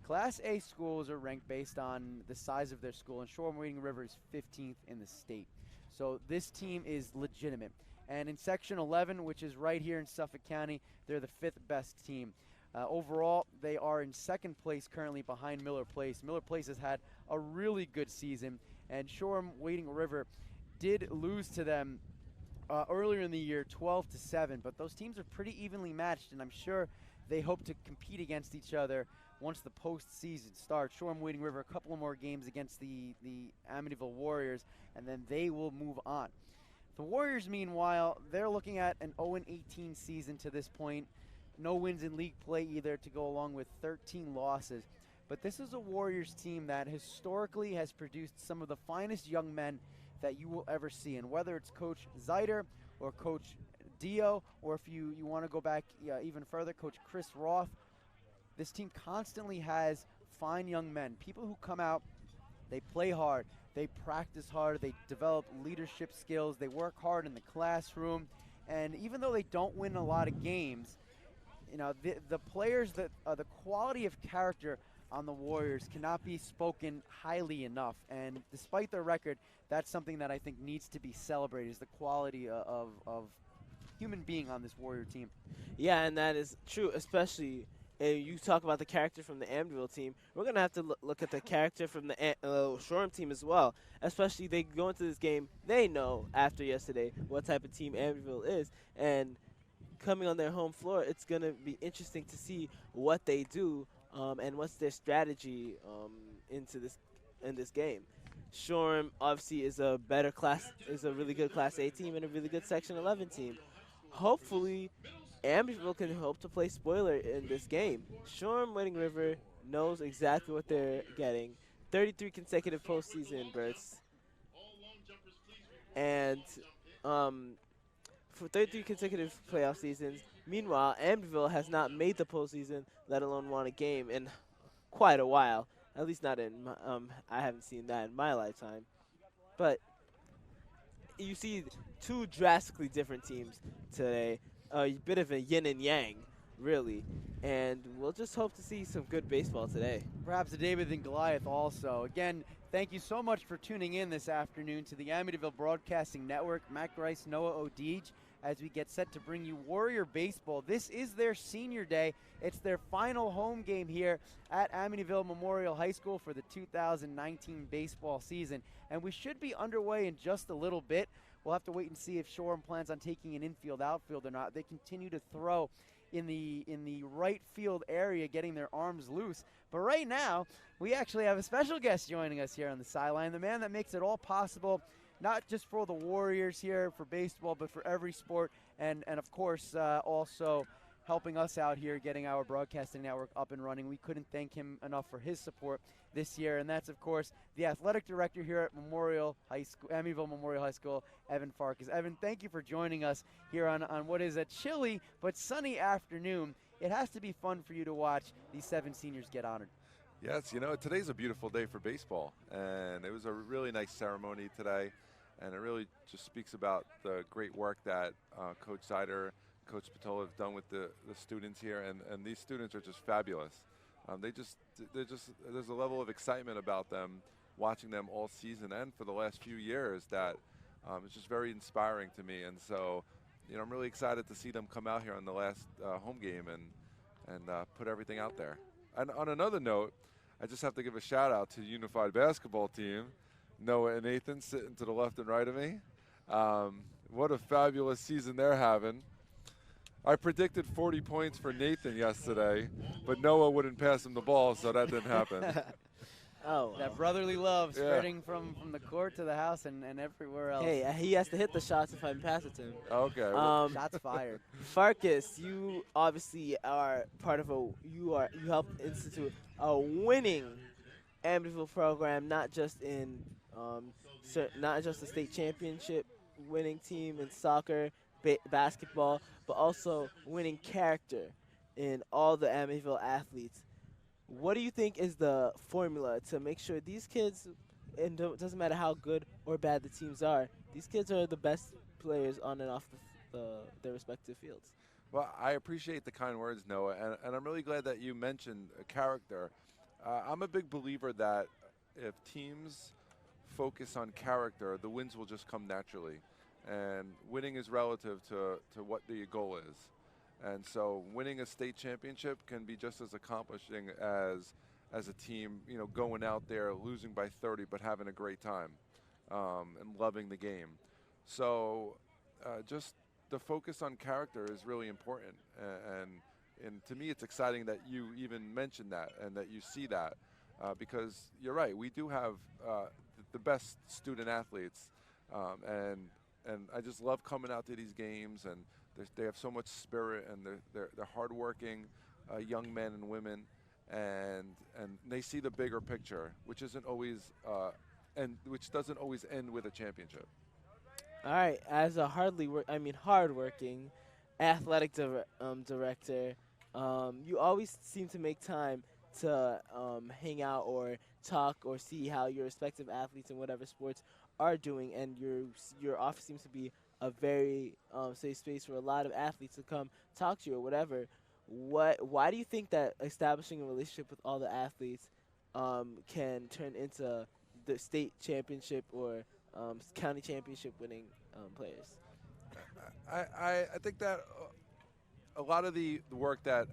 Class A schools are ranked based on the size of their school, and Shoreham Wading River is 15th in the state. So this team is legitimate. And in Section 11, which is right here in Suffolk County, they're the 5th best team. Overall, they are in second place currently behind Miller Place. Miller Place has had a really good season, and Shoreham Wading River did lose to them earlier in the year, 12-7. But those teams are pretty evenly matched, and I'm sure they hope to compete against each other once the postseason starts. Shoreham Wading River, a couple of more games against the Amityville Warriors, and then they will move on. The Warriors, meanwhile, they're looking at an 0-18 season to this point. No wins in league play either, to go along with 13 losses. But this is a Warriors team that historically has produced some of the finest young men that you will ever see. And whether it's Coach Zeiter or Coach Dio, or if you want to go back even further, Coach Chris Roth, this team constantly has fine young men, people who come out, they play hard, they practice hard, they develop leadership skills, they work hard in the classroom, and even though they don't win a lot of games, you know, the players, that the quality of character on the Warriors cannot be spoken highly enough. And despite their record, that's something that I think needs to be celebrated, is the quality of human being on this Warrior team. Yeah, and that is true, especially you talk about the character from the Amityville team. We're going to have to look at the character from the Shoreham team as well, especially they go into this game, they know after yesterday what type of team Amityville is, and coming on their home floor, it's going to be interesting to see what they do and what's their strategy in this game. Shoreham obviously is a really good Class A team and a really good Section 11 team. Hopefully, Amityville can hope to play spoiler in this game. Shoreham Wading River knows exactly what they're getting. 33 consecutive postseason berths. And for 33 consecutive playoff seasons. Meanwhile, Amityville has not made the postseason, let alone won a game in quite a while. At least not in I haven't seen that in my lifetime. But you see two drastically different teams today. A bit of a yin and yang, really. And we'll just hope to see some good baseball today. Perhaps a David and Goliath also. Again, thank you so much for tuning in this afternoon to the Amityville Broadcasting Network. Matt Grice, Noah O'Deege, as we get set to bring you Warrior Baseball. This is their senior day. It's their final home game here at Amityville Memorial High School for the 2019 baseball season. And we should be underway in just a little bit. We'll have to wait and see if Shoreham plans on taking an infield outfield or not. They continue to throw in the right field area, getting their arms loose. But right now, we actually have a special guest joining us here on the sideline, the man that makes it all possible, not just for the Warriors here for baseball, but for every sport, and of course also helping us out here getting our broadcasting network up and running. We couldn't thank him enough for his support this year, and that's, of course, the athletic director here at Amityville Memorial High School, Evan Farkas. Evan, thank you for joining us here on what is a chilly but sunny afternoon. It has to be fun for you to watch these 7 seniors get honored. Yes, you know, today's a beautiful day for baseball, and it was a really nice ceremony today, and it really just speaks about the great work that Coach Zeiter, Coach Patola have done with the students here, and these students are just fabulous. There's a level of excitement about them, watching them all season and for the last few years that it's just very inspiring to me. And so, you know, I'm really excited to see them come out here on the last home game and put everything out there. And on another note, I just have to give a shout out to the Unified Basketball team, Noah and Nathan sitting to the left and right of me. What a fabulous season they're having. I predicted 40 points for Nathan yesterday, but Noah wouldn't pass him the ball, so that didn't happen. Oh, that brotherly love spreading from the court to the house and everywhere else. Hey, he has to hit the shots if I pass it to him. Okay. Shots fired. Farkas, you obviously are part of you helped institute a winning Amityville program, not just in not just a state championship winning team in soccer, basketball, but also winning character in all the Amityville athletes. What do you think is the formula to make sure these kids, and it doesn't matter how good or bad the teams are, these kids are the best players on and off their respective fields? Well, I appreciate the kind words, Noah, and I'm really glad that you mentioned character. I'm a big believer that if teams focus on character, the wins will just come naturally. And winning is relative to what the goal is. And so winning a state championship can be just as accomplishing as a team, you know, going out there, losing by 30, but having a great time and loving the game. So just the focus on character is really important. And And to me, it's exciting that you even mentioned that and that you see that, because you're right. We do have the best student athletes, and I just love coming out to these games, and they have so much spirit, and they're hardworking young men and women, and they see the bigger picture, which isn't always and which doesn't always end with a championship. All right, as a hardworking athletic director, you always seem to make time to hang out or talk or see how your respective athletes in whatever sports are doing, and your office seems to be a very safe space for a lot of athletes to come talk to you or whatever. Why do you think that establishing a relationship with all the athletes can turn into the state championship or county championship winning players? I think that a lot of the work that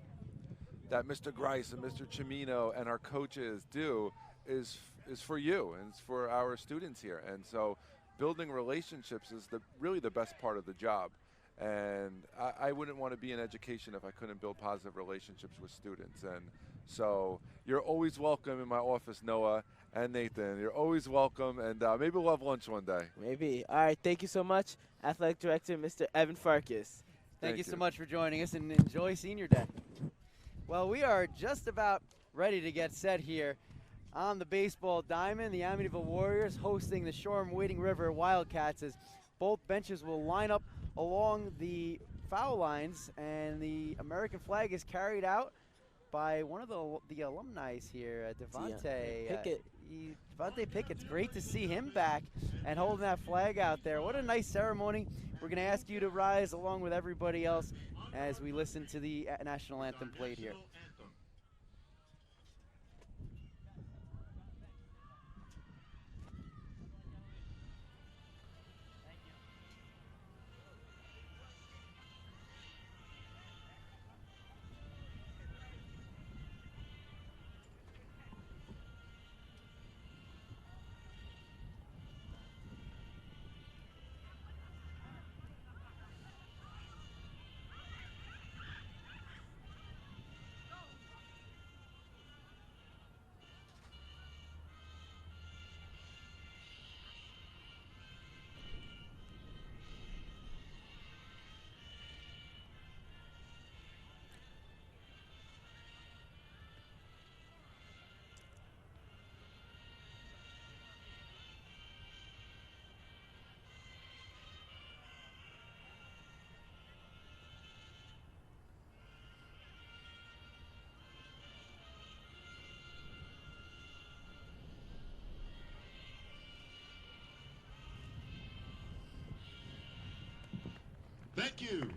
Mr. Grice and Mr. Chimino and our coaches do is for you and it's for our students here. And so building relationships is really the best part of the job. And I wouldn't want to be in education if I couldn't build positive relationships with students. And so you're always welcome in my office, Noah and Nathan. You're always welcome, and maybe we'll have lunch one day. Maybe. All right, thank you so much, Athletic Director Mr. Evan Farkas. Thank you so much for joining us, and enjoy Senior Day. Well, we are just about ready to get set here on the baseball diamond. The Amityville Warriors hosting the Shoreham-Wading River Wildcats, as both benches will line up along the foul lines, and the American flag is carried out by one of the alumni here, Devontae Pickett. Devontae Pickett's great to see him back and holding that flag out there. What a nice ceremony. We're going to ask you to rise along with everybody else as we listen to the national anthem played here. Thank you.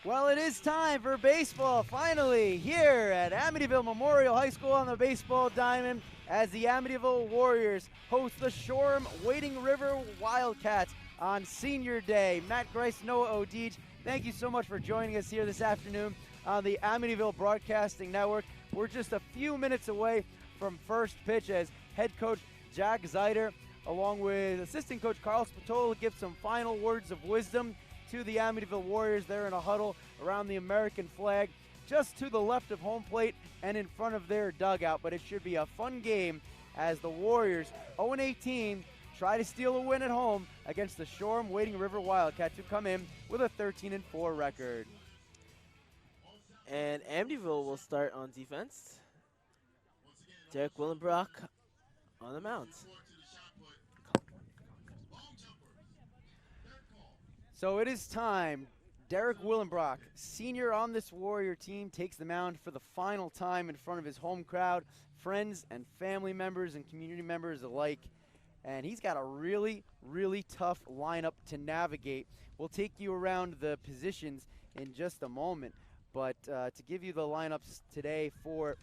Well, it is time for baseball, finally, here at Amityville Memorial High School on the baseball diamond, as the Amityville Warriors host the Shoreham-Wading River Wildcats on Senior Day. Matt Grice, Noah O'Deej, thank you so much for joining us here this afternoon on the Amityville Broadcasting Network. We're just a few minutes away from first pitch, as head coach Jack Zeiter, along with assistant coach Carl Spatola, give some final words of wisdom to the Amityville Warriors. They're in a huddle around the American flag, just to the left of home plate and in front of their dugout. But it should be a fun game as the Warriors, 0-18, try to steal a win at home against the Shoreham-Wading River Wildcats, who come in with a 13-4 record. And Amityville will start on defense. Derek Willenbrock on the mound. So it is time. Derek Willenbrock, senior on this Warrior team, takes the mound for the final time in front of his home crowd, friends and family members and community members alike. And he's got a really, really tough lineup to navigate. We'll take you around the positions in just a moment. But to give you the lineups today for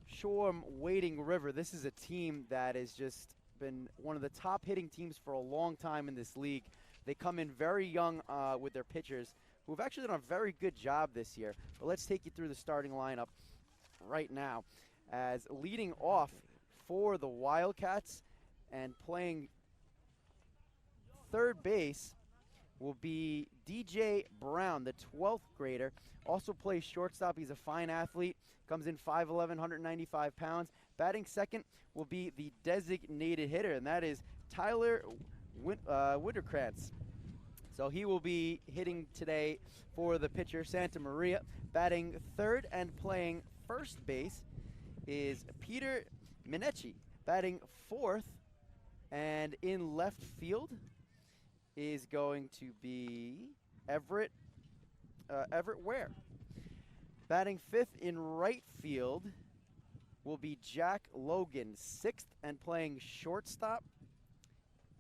Shoreham-Wading River, this is a team that has just been one of the top hitting teams for a long time in this league. They come in very young with their pitchers, who have actually done a very good job this year. But let's take you through the starting lineup right now. As leading off for the Wildcats and playing third base will be DJ Brown, the 12th grader. Also plays shortstop. He's a fine athlete. Comes in 5'11", 195 pounds. Batting second will be the designated hitter, and that is Tyler Winterkrantz. So he will be hitting today for the pitcher, Santa Maria. Batting third and playing first base is Peter Minechi. Batting fourth and in left field is going to be Everett Ware. Batting fifth in right field will be Jack Logan. Sixth and playing shortstop,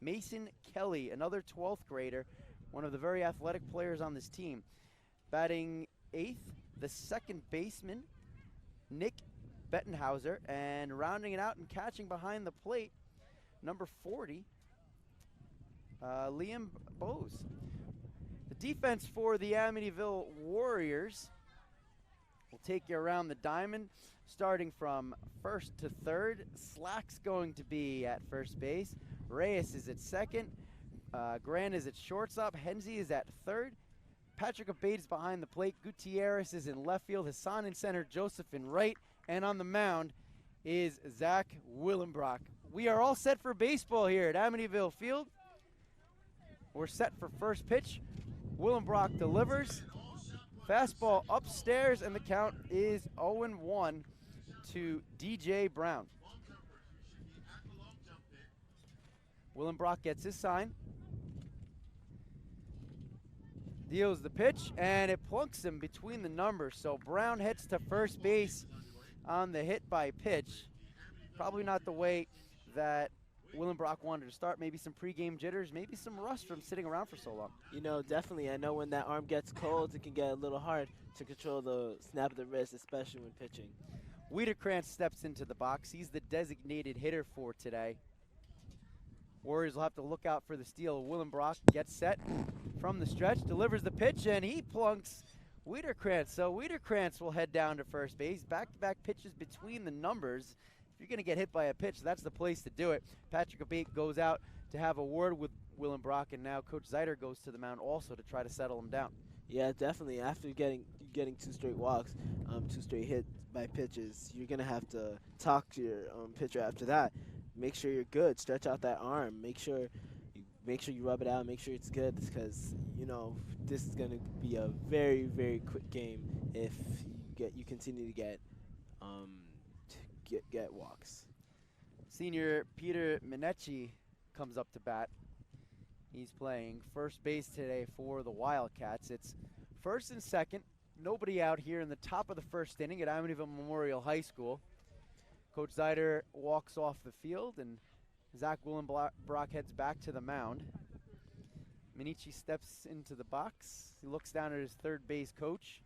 Mason Kelly, another 12th grader, one of the very athletic players on this team. Batting eighth, the second baseman, Nick Bettenhauser, and rounding it out and catching behind the plate, number 40, Liam Bose. The defense for the Amityville Warriors will take you around the diamond, starting from first to third. Slack's going to be at first base. Reyes is at second. Grant is at shortstop. Henze is at third. Patrick Abate is behind the plate. Gutierrez is in left field. Hassan in center. Joseph in right. And on the mound is Zach Willenbrock. We are all set for baseball here at Amityville Field. We're set for first pitch. Willenbrock delivers. Fastball upstairs, and the count is 0-1 to DJ Brown. Willenbrock gets his sign. Deals the pitch, and it plunks him between the numbers. So Brown heads to first base on the hit by pitch. Probably not the way that Willenbrock wanted to start. Maybe some pregame jitters, maybe some rust from sitting around for so long. You know, definitely. I know when that arm gets cold, it can get a little hard to control the snap of the wrist, especially when pitching. Wiederkrantz steps into the box. He's the designated hitter for today. Warriors will have to look out for the steal. Willenbrock gets set from the stretch, delivers the pitch, and he plunks Wiederkrantz. So Wiederkrantz will head down to first base. Back-to-back pitches between the numbers. If you're going to get hit by a pitch, that's the place to do it. Patrick Abate goes out to have a word with Willenbrock, and now Coach Zeiter goes to the mound also to try to settle him down. Yeah, definitely. After getting 2 straight walks, 2 straight hits by pitches, you're going to have to talk to your pitcher after that. Make sure you're good. Stretch out that arm. Make sure you rub it out. Make sure it's good, because, you know, this is going to be a very, very quick game if you continue to get walks. Senior Peter Minechi comes up to bat. He's playing first base today for the Wildcats. It's first and second. Nobody out here in the top of the first inning at Amityville Memorial High School. Coach Zeiter walks off the field, and Zach Willenbrock heads back to the mound. Minechi steps into the box. He looks down at his third base coach,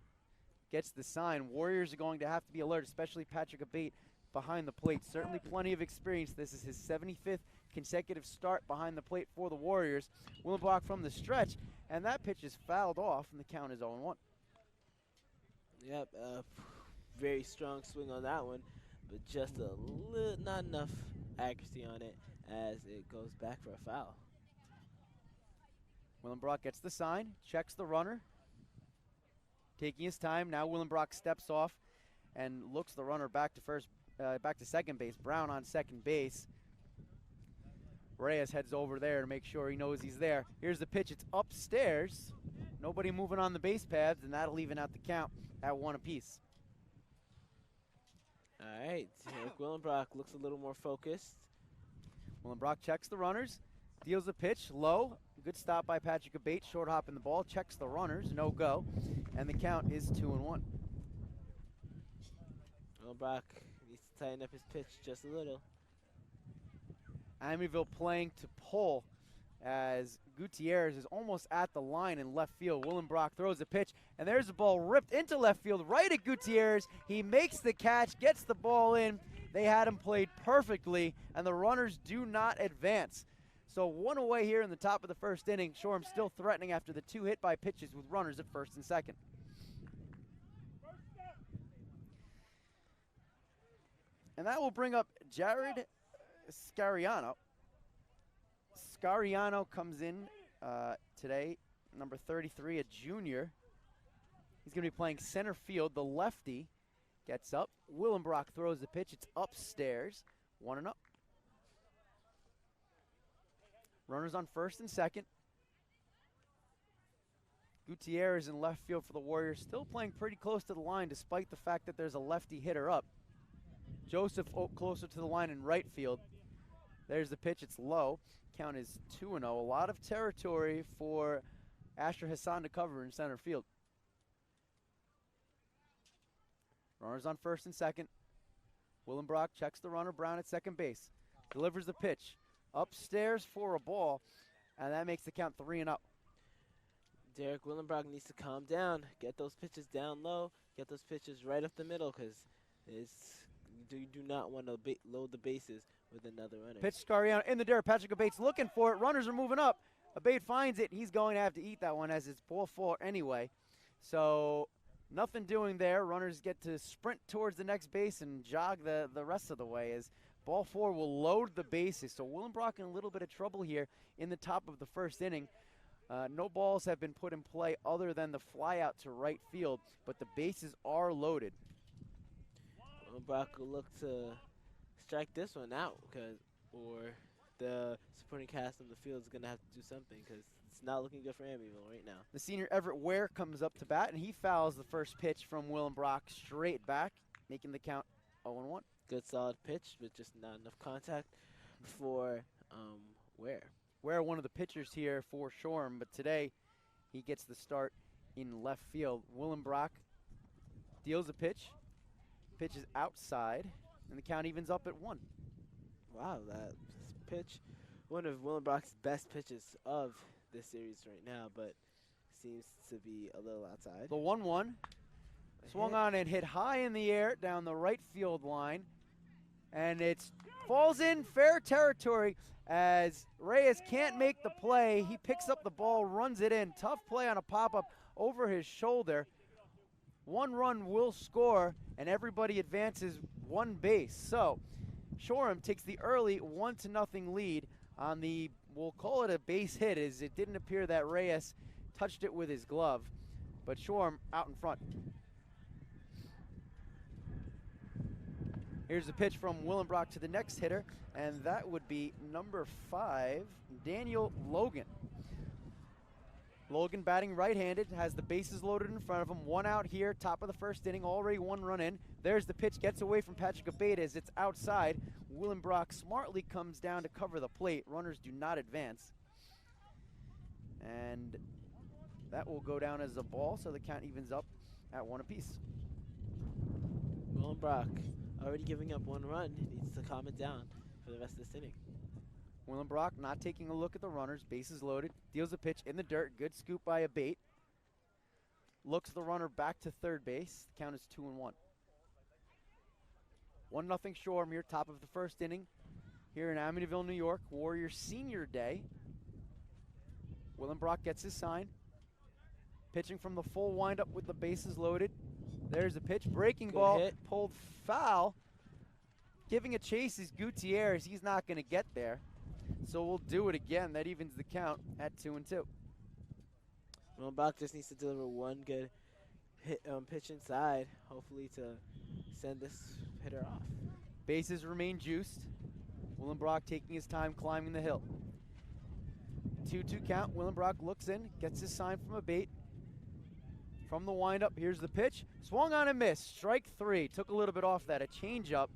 gets the sign. Warriors are going to have to be alert, especially Patrick Abate behind the plate. Certainly plenty of experience. This is his 75th consecutive start behind the plate for the Warriors. Willenbrock from the stretch, and that pitch is fouled off, and the count is 0-1. Yep, very strong swing on that one, but just not enough accuracy on it as it goes back for a foul. Willenbrock gets the sign, checks the runner, taking his time. Now Willenbrock steps off and looks the runner back to second base. Brown on second base. Reyes heads over there to make sure he knows he's there. Here's the pitch. It's upstairs. Nobody moving on the base paths, and that'll even out the count at 1 apiece. All right, Willenbrock looks a little more focused. Willenbrock checks the runners, deals a pitch low. Good stop by Patrick Abate, short hop in the ball, checks the runners, no go, and the count is 2-1. Willenbrock needs to tighten up his pitch just a little. Amityville playing to pull as Gutierrez is almost at the line in left field. Willenbrock throws a pitch, and there's the ball ripped into left field right at Gutierrez. He makes the catch, gets the ball in. They had him played perfectly, and the runners do not advance. So 1 away here in the top of the first inning. Shoreham still threatening after the 2 hit by pitches with runners at first and second. And that will bring up Jared Scariano. Scariano comes in today, number 33, a junior. He's going to be playing center field. The lefty gets up. Willenbrock throws the pitch. It's upstairs. 1-0. Runners on first and second. Gutierrez in left field for the Warriors, still playing pretty close to the line despite the fact that there's a lefty hitter up. Joseph closer to the line in right field. There's the pitch, it's low. Count is 2-0. A lot of territory for Asher Hassan to cover in center field. Runners on first and second. Willenbrock checks the runner, Brown at second base. Delivers the pitch upstairs for a ball, and that makes the count 3-0. Derek Willenbrock needs to calm down, get those pitches down low, get those pitches right up the middle, because you do not want to load the bases with another runner. Pitch Scariano in the dirt. Patrick Abate's looking for it. Runners are moving up. Abate finds it. He's going to have to eat that one as it's ball four anyway. So nothing doing there. Runners get to sprint towards the next base and jog the rest of the way as ball four will load the bases. So Willenbrock in a little bit of trouble here in the top of the first inning. No balls have been put in play other than the fly out to right field, but the bases are loaded. Willenbrock will look to strike this one out, or the supporting cast on the field is going to have to do something because it's not looking good for Amityville right now. The senior Everett Ware comes up to bat, and he fouls the first pitch from Willenbrock straight back, making the count 0-1. Good solid pitch, but just not enough contact for Ware. Ware, one of the pitchers here for Shoreham, but today he gets the start in left field. Willenbrock deals a pitch. Pitch is outside, and the count evens up at 1. Wow, that pitch, one of Willenbrock's best pitches of this series right now, but seems to be a little outside. The 1-1 swung on and hit high in the air down the right field line, and it falls in fair territory as Reyes can't make the play. He picks up the ball, runs it in. Tough play on a pop-up over his shoulder. 1 run will score, and everybody advances 1 base. So Shoreham takes the early 1-0 lead on the, we'll call it a base hit, as it didn't appear that Reyes touched it with his glove, but Shoreham out in front. Here's a pitch from Willenbrock to the next hitter, and that would be number 5, Daniel Logan. Logan batting right-handed, has the bases loaded in front of him. 1 out here, top of the first inning, already 1 run in. There's the pitch, gets away from Patrick Abate as it's outside. Willenbrock smartly comes down to cover the plate. Runners do not advance. And that will go down as a ball, so the count evens up at 1 apiece. Willenbrock already giving up 1 run, needs to calm it down for the rest of this inning. Willenbrock not taking a look at the runners, bases loaded, deals a pitch in the dirt, good scoop by Abate. Looks the runner back to third base, the count is 2-1. 1-0 Shoreham here, top of the first inning, here in Amityville, New York, Warriors Senior Day. Willenbrock gets his sign, pitching from the full windup with the bases loaded. There's a pitch, breaking Good ball, hit. pulled foul. Giving a chase is Gutierrez. He's not going to get there. So we'll do it again. That evens the count at 2-2. Willenbrock just needs to deliver 1 good hit, pitch inside, hopefully to send this hitter off. Bases remain juiced. Willenbrock taking his time climbing the hill. 2-2 count. Willenbrock looks in, gets his sign from Abate. From the windup, here's the pitch. Swung on and missed. Strike 3. Took a little bit off that. A changeup.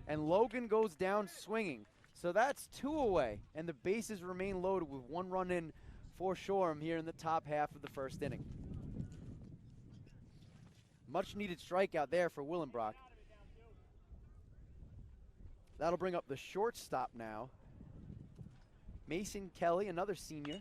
And Logan goes down swinging. So that's 2 away. And the bases remain loaded with 1 run in for Shoreham here in the top half of the first inning. Much needed strikeout there for Willenbrock. That'll bring up the shortstop now. Mason Kelly, another senior,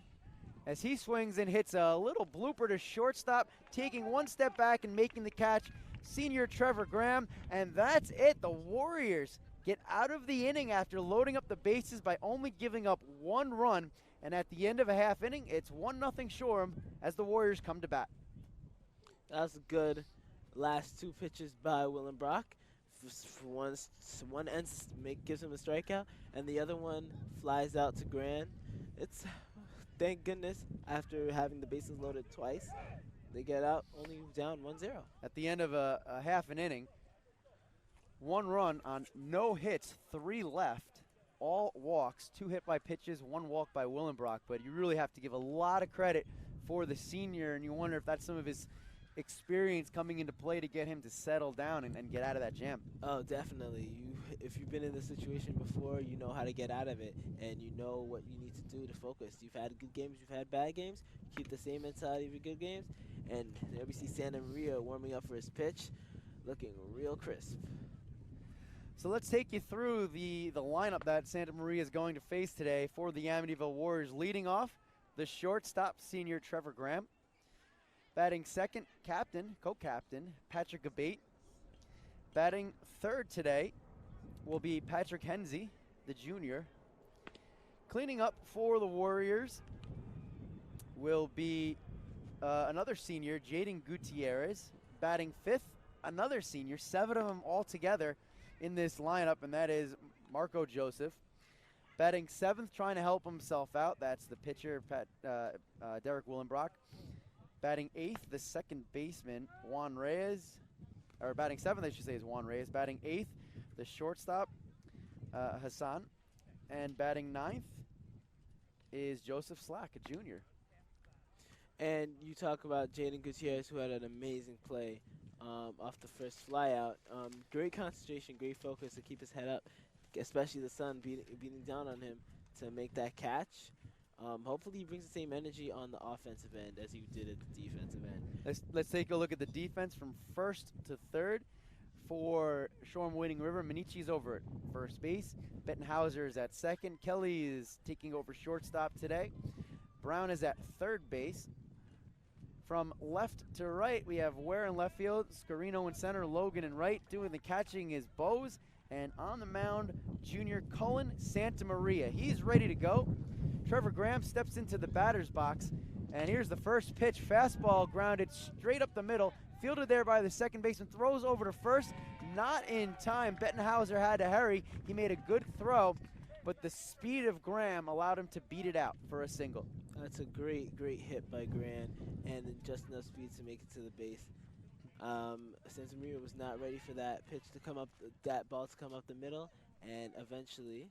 as he swings and hits a little blooper to shortstop, taking 1 step back and making the catch, senior Trevor Graham, and that's it. The Warriors get out of the inning after loading up the bases by only giving up 1 run, and at the end of a half inning, it's 1-0 Shoreham as the Warriors come to bat. That was a good last 2 pitches by Willenbrock. For one gives him a strikeout, and the other one flies out to Grand. It's thank goodness, after having the bases loaded twice, they get out only down 1-0. At the end of a half an inning, 1 run on no hits, 3 left, all walks, 2 hit by pitches, 1 walk by Willenbrock. But you really have to give a lot of credit for the senior, and you wonder if that's some of his experience coming into play to get him to settle down and get out of that jam. Oh, definitely. If you've been in this situation before, you know how to get out of it, and you know what you need to do to focus. You've had good games, you've had bad games. Keep the same mentality of your good games. And there we see Santa Maria warming up for his pitch, looking real crisp. So let's take you through the lineup that Santa Maria is going to face today for the Amityville Warriors. Leading off, the shortstop, senior Trevor Graham. Batting second, co-captain, Patrick Abate. Batting third today will be Patrick Hensey, the junior. Cleaning up for the Warriors will be another senior, Jaden Gutierrez. Batting fifth, another senior, 7 of them all together in this lineup, and that is Marco Joseph. Batting seventh, trying to help himself out, that's the pitcher, Derek Willenbrock. Batting eighth, the second baseman, Juan Reyes. Or batting seventh, I should say, is Juan Reyes. Batting eighth, the shortstop, Hassan. And batting ninth is Joseph Slack, a junior. And you talk about Jaden Gutierrez, who had an amazing play off the first flyout. Great concentration, great focus to keep his head up, especially the sun beating down on him to make that catch. Hopefully he brings the same energy on the offensive end as he did at the defensive end. Let's take a look at the defense from first to third. For Shoreham Wading River, Minici's over at first base. Bettenhauser is at second. Kelly is taking over shortstop today. Brown is at third base. From left to right, we have Ware in left field, Scarino in center, Logan in right. Doing the catching is Bose. And on the mound, junior Cullen Santa Maria. He's ready to go. Trevor Graham steps into the batter's box, and here's the first pitch. Fastball grounded straight up the middle, fielded there by the second baseman, throws over to first, not in time. Bettenhauser had to hurry. He made a good throw, but the speed of Graham allowed him to beat it out for a single. That's a great hit by Graham, and then just enough speed to make it to the base. Santa Maria was not ready for that pitch to come up, that ball to come up the middle, and eventually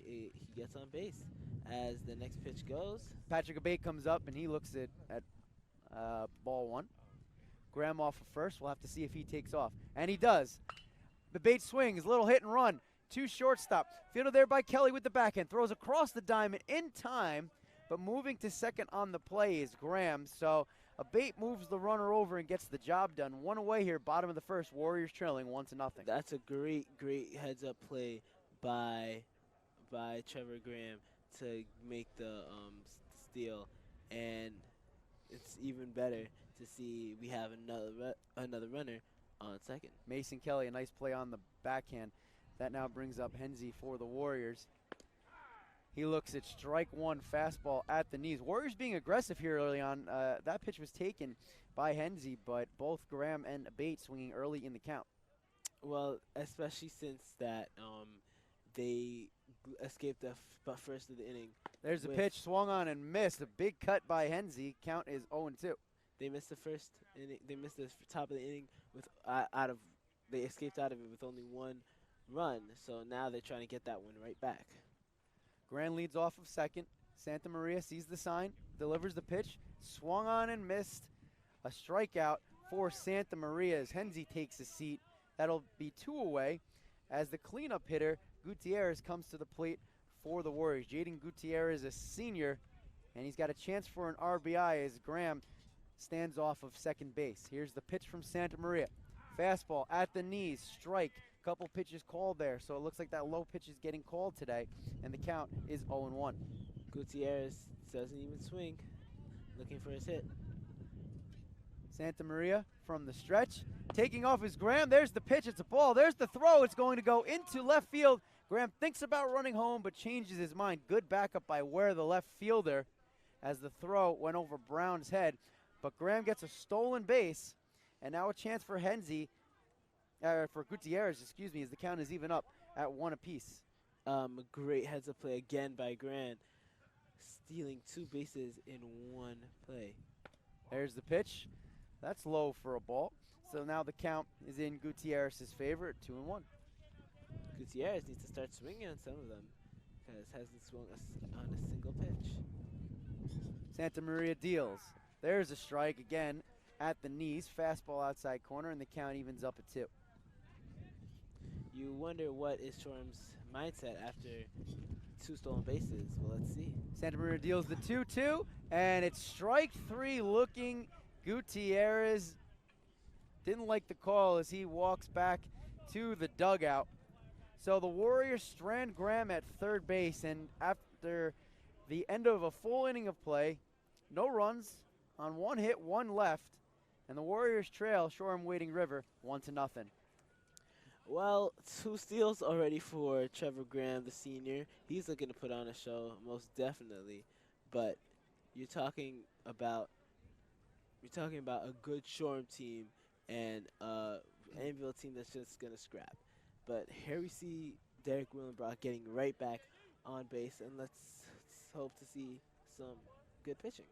he gets on base. As the next pitch goes, Patrick Abate comes up and he looks at ball one. Graham off of first. We'll have to see if he takes off, and he does. Abate swings, little hit and run to shortstop. Fielded there by Kelly with the backhand. Throws across the diamond in time, but moving to second on the play is Graham. So Abate moves the runner over and gets the job done. One away here, bottom of the first. Warriors trailing 1-0. That's a great heads-up play by Trevor Graham to make the steal, and it's even better to see we have another runner on second. Mason Kelly, a nice play on the backhand. That now brings up Hensey for the Warriors. He looks at strike one, fastball at the knees. Warriors being aggressive here early on. That pitch was taken by Hensey, but both Graham and Abate swinging early in the count. Well, especially since that they escaped the first of the inning. There's a pitch swung on and missed. A big cut by Hensey. Count is 0-2. They missed the first inning. They missed the top of the inning with they escaped out of it with only 1 run. So now they're trying to get that one right back. Grand leads off of second. Santa Maria sees the sign, delivers the pitch, swung on and missed. A strikeout for Santa Maria as Hensey takes a seat. That'll be 2 away as the cleanup hitter, Gutierrez, comes to the plate for the Warriors. Jaden Gutierrez, a senior, and he's got a chance for an RBI as Graham stands off of second base. Here's the pitch from Santa Maria. Fastball at the knees, strike. Couple pitches called there, so it looks like that low pitch is getting called today, and the count is 0-1. Gutierrez doesn't even swing, looking for his hit. Santa Maria from the stretch, taking off is Graham. There's the pitch, it's a ball. There's the throw, it's going to go into left field. Graham thinks about running home, but changes his mind. Good backup by Ware, the left fielder, as the throw went over Brown's head. But Graham gets a stolen base, and now a chance for Hensey, for Gutierrez, excuse me, as the count is even up at 1 apiece. A great heads-up play again by Grant, stealing 2 bases in 1 play. There's the pitch. That's low for a ball. So now the count is in Gutierrez's favor at 2-1. Gutierrez needs to start swinging on some of them because hasn't swung on a single pitch. Santa Maria deals. There's a strike again at the knees. Fastball outside corner, and the count evens up at 2. You wonder what is Shorum's mindset after 2 stolen bases. Well, let's see. Santa Maria deals the 2-2, and it's strike 3 looking. Gutierrez didn't like the call as he walks back to the dugout. So the Warriors strand Graham at third base, and after the end of a full inning of play, no runs on 1 hit, 1 left, and the Warriors trail Shoreham Wading River 1-0. Well, 2 steals already for Trevor Graham, the senior. He's looking to put on a show, most definitely. But you're talking about a good Shoreham team and Annville team that's just gonna scrap. But here we see Derek Willenbrock getting right back on base, and let's hope to see some good pitching.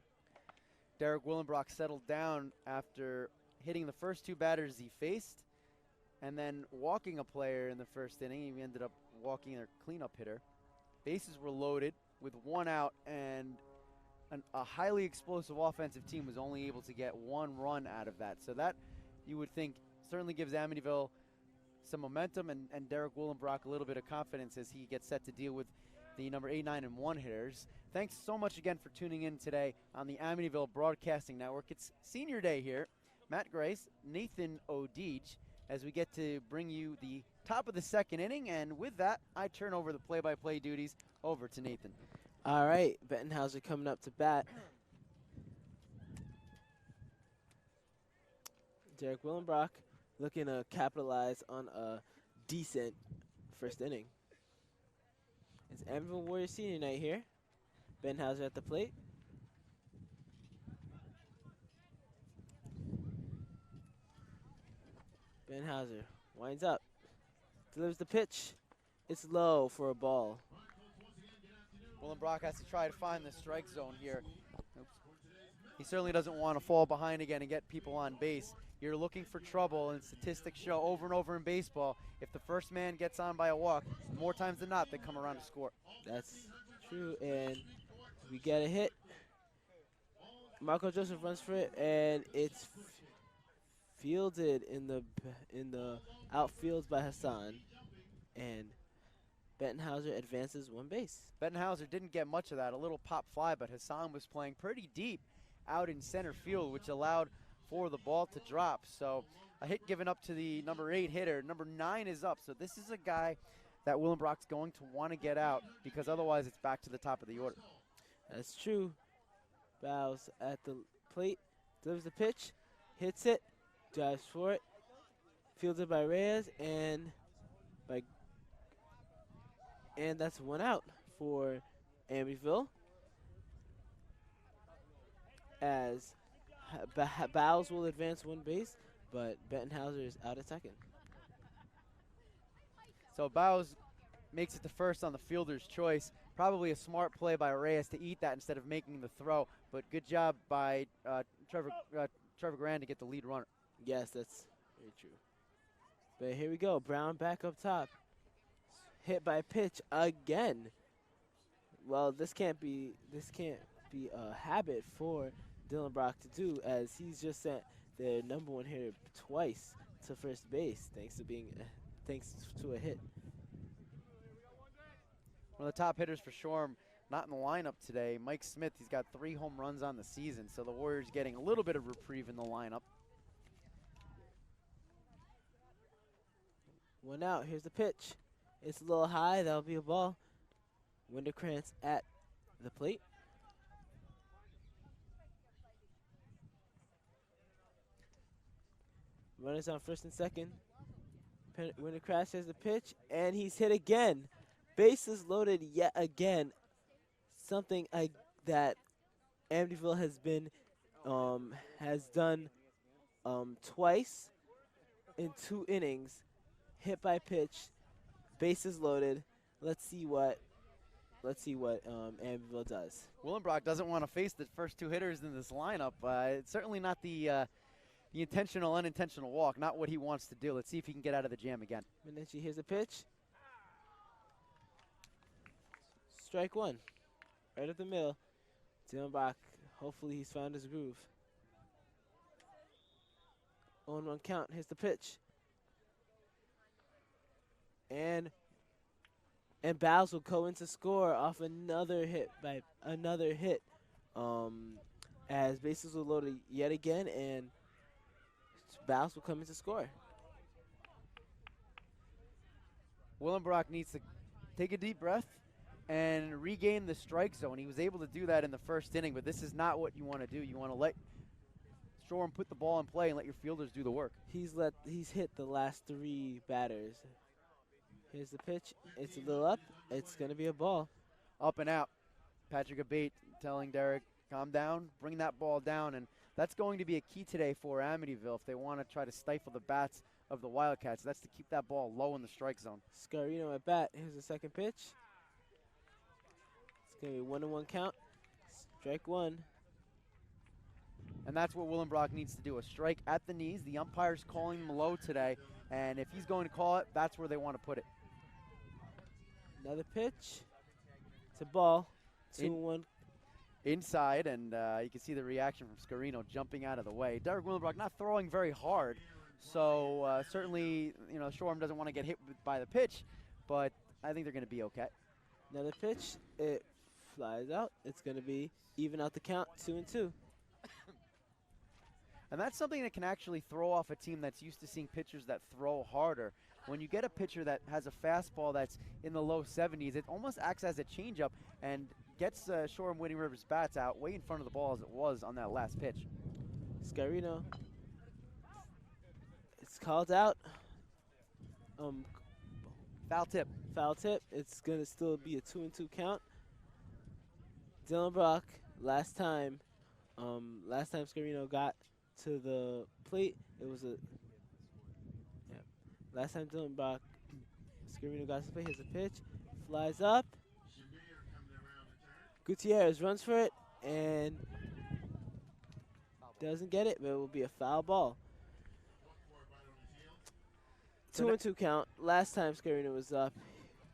Derek Willenbrock settled down after hitting the first 2 batters he faced, and then walking a player in the first inning. He ended up walking their cleanup hitter. Bases were loaded with 1 out, and a highly explosive offensive team was only able to get 1 run out of that. So that, you would think, certainly gives Amityville some momentum, and Derek Willenbrock a little bit of confidence as he gets set to deal with the number 8, 9, and 1 hitters. Thanks so much again for tuning in today on the Amityville Broadcasting Network. It's Senior Day here. Matt Grace, Nathan O'Deach, as we get to bring you the top of the 2nd inning. And with that, I turn over the play-by-play duties over to Nathan. All right, Bettenhauser coming up to bat. Derek Willenbrock looking to capitalize on a decent first inning. It's Amityville Warriors Senior Night here. Bettenhauser at the plate. Bettenhauser winds up, delivers the pitch. It's low for a ball. Willenbrock has to try to find the strike zone here. Oops. He certainly doesn't want to fall behind again and get people on base. You're looking for trouble, and statistics show over and over in baseball, if the first man gets on by a walk, more times than not, they come around to score. That's true, and we get a hit. Marco Joseph runs for it, and it's fielded in the outfield by Hassan, and Bettenhauser advances 1 base. Bettenhauser didn't get much of that, a little pop fly, but Hassan was playing pretty deep out in center field, which allowed for the ball to drop. So a hit given up to the number 8 hitter. Number 9 is up, so this is a guy that Willenbrock's going to want to get out, because otherwise it's back to the top of the order. That's true. Bows at the plate, delivers the pitch, hits it, drives for it, fielded by Reyes, and that's 1 out for Amityville, as Bowles will advance 1 base, but Bettenhauser is out at 2nd. So Bowes makes it to first on the fielder's choice. Probably a smart play by Reyes to eat that instead of making the throw, but good job by Trevor Grand to get the lead runner. Yes, that's very true. But here we go, Brown back up top. Hit by pitch again. Well, this can't be a habit for Dylan Brock to do, as he's just sent their number 1 hitter twice to first base thanks to a hit. One of the top hitters for Shoreham, not in the lineup today. Mike Smith, he's got 3 home runs on the season, so the Warriors getting a little bit of reprieve in the lineup. 1 out, here's the pitch. It's a little high, that'll be a ball. Winterkrantz at the plate. Runners on first and second. Winterkrantz has the pitch, and he's hit again. Bases loaded yet again. Something that Amityville has done twice in 2 innings. Hit by pitch, bases loaded, let's see what Abbeville does. Willenbrock doesn't want to face the first two hitters in this lineup. It's certainly not the intentional, unintentional walk, not what he wants to do. Let's see if he can get out of the jam again. Minechi hears the pitch. Strike one. Right up the middle. Dillenbach, hopefully he's found his groove. 0-1 count. Here's the pitch. And Bowles will go in to score off another hit as bases were loaded yet again, and Bowles will come in to score. Willenbrock needs to take a deep breath and regain the strike zone. He was able to do that in the first inning, but this is not what you want to do. You want to let Shoreham put the ball in play and let your fielders do the work. He's hit the last three batters. Here's the pitch. It's a little up. It's going to be a ball. Up and out. Patrick Abate telling Derek, calm down, bring that ball down, and that's going to be a key today for Amityville if they want to try to stifle the bats of the Wildcats. That's to keep that ball low in the strike zone. Scarino at bat. Here's the second pitch. It's going to be 1-1 count. Strike one. And that's what Willenbrock needs to do, a strike at the knees. The umpire's calling him low today, and if he's going to call it, that's where they want to put it. Another pitch. It's a ball. 2-1. Inside, and you can see the reaction from Scarino jumping out of the way. Derek Willenbrock not throwing very hard, so certainly, Shoreham doesn't want to get hit by the pitch, but I think they're going to be okay. Another pitch. It flies out. It's going to be even out the count, 2-2. And that's something that can actually throw off a team that's used to seeing pitchers that throw harder. When you get a pitcher that has a fastball that's in the low 70s, it almost acts as a changeup and gets Shoreham Wading River's bats out way in front of the ball as it was on that last pitch. Scarino. It's called out. Foul tip. Foul tip. It's going to still be a 2-2 count. Dillenbach, last time Scarino got to the plate, it was last time Dillenbach, Scarino got to the plate. Here's a pitch. Flies up. Gutierrez runs for it and doesn't get it, but it will be a foul ball. 2-2 count. Last time Scarino was up,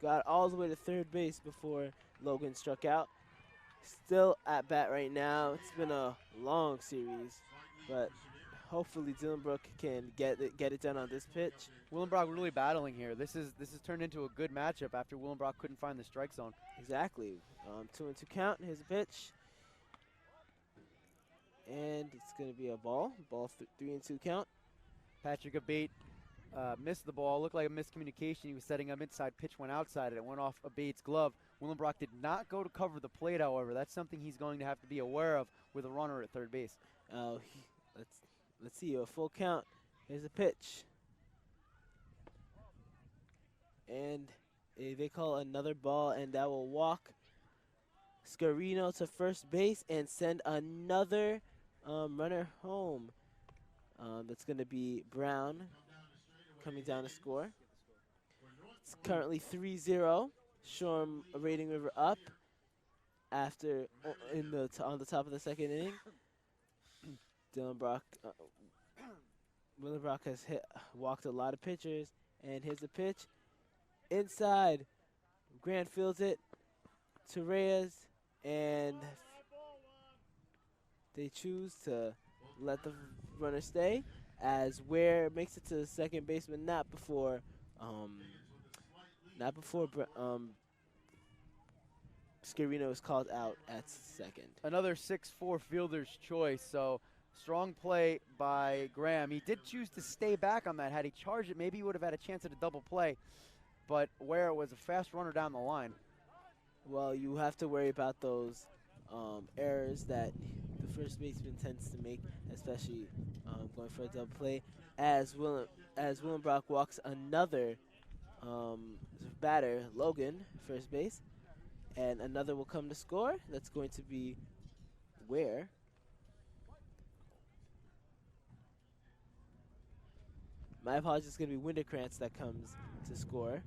got all the way to third base before Logan struck out. Still at bat right now. It's been a long series, but hopefully Dillenbrook can get it done on this pitch. Willenbrock really battling here. This has turned into a good matchup after Willenbrock couldn't find the strike zone. Exactly. 2-2 count. Here's a pitch. And it's going to be a ball. Ball 3-2 count. Patrick Abate missed the ball. Looked like a miscommunication. He was setting up inside. Pitch went outside, and it went off Abate's glove. Willenbrock did not go to cover the plate, however. That's something he's going to have to be aware of with a runner at third base. Let's see, a full count. Here's a pitch. And they call another ball, and that will walk Scarino to first base and send another runner home. That's going to be Brown coming down to score. It's currently 3-0. Shoreham Wading River up after on the top of the second inning. Willenbrock has walked a lot of pitchers, and here's the pitch. Inside, Grant fields it to Reyes, and they choose to let the runner stay as Ware makes it to the second baseman, not before Scarino is called out at second. Another 6'4" fielder's choice, so strong play by Graham. He did choose to stay back on that. Had he charged it, maybe he would have had a chance at a double play, but Ware was a fast runner down the line. Well, you have to worry about those errors that the first baseman tends to make, especially going for a double play, as Willenbrock walks another batter, Logan, first base, and another will come to score. That's going to be Ware. My apologies, it's going to be Winterkrantz that comes to score.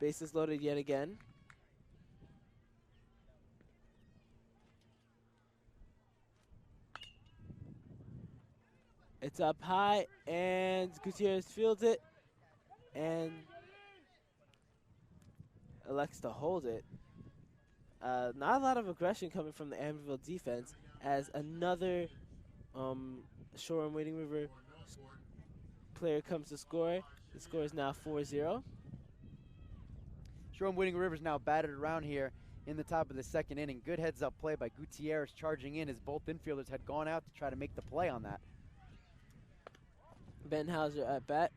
Bases loaded yet again. It's up high, and Gutierrez fields it and elects to hold it. Not a lot of aggression coming from the Amityville defense as another Shoreham Wading River player comes to score. The score is now 4-0. Shoreham Wading River's now batted around here in the top of the second inning. Good heads-up play by Gutierrez charging in as both infielders had gone out to try to make the play on that. Benhauser at bat.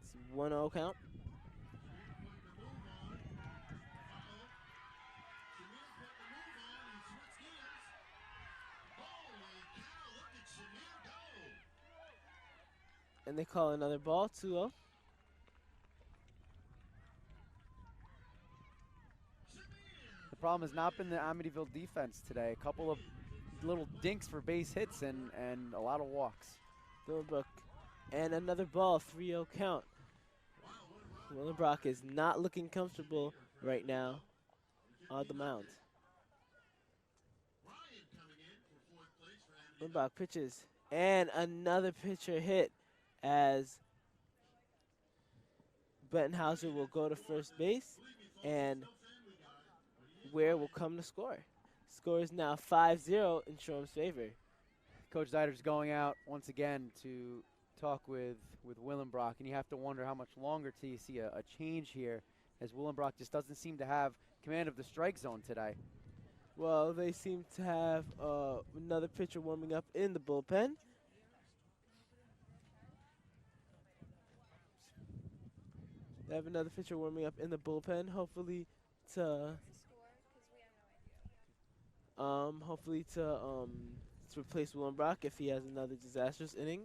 It's 1-0 count. And they call another ball, 2-0. The problem has not been the Amityville defense today. A couple of little dinks for base hits and a lot of walks. Willembrook. And another ball, 3-0 count. Willembrook is not looking comfortable right now on the mound. Willembrook pitches, and another pitcher hit as Bettenhauser will go to first base, and Ware will come to score. Score is now 5-0 in Shoreham's favor. Coach Zeider's going out once again to talk with Willembrook, and you have to wonder how much longer till you see a change here, as Willembrook just doesn't seem to have command of the strike zone today. Well, they seem to have another pitcher warming up in the bullpen. They have another pitcher warming up in the bullpen, hopefully to replace Willembrook if he has another disastrous inning.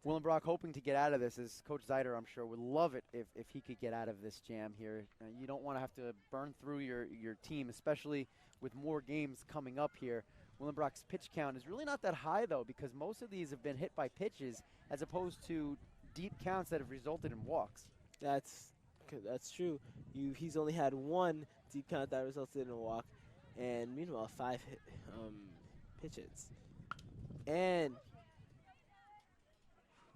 Willembrook hoping to get out of this, as Coach Zeider, I'm sure, would love it if he could get out of this jam here. You don't want to have to burn through your team, especially with more games coming up here. Willembrook's pitch count is really not that high, though, because most of these have been hit by pitches as opposed to deep counts that have resulted in walks. That's true. He's only had one deep count that resulted in a walk, and meanwhile 5 pitches. And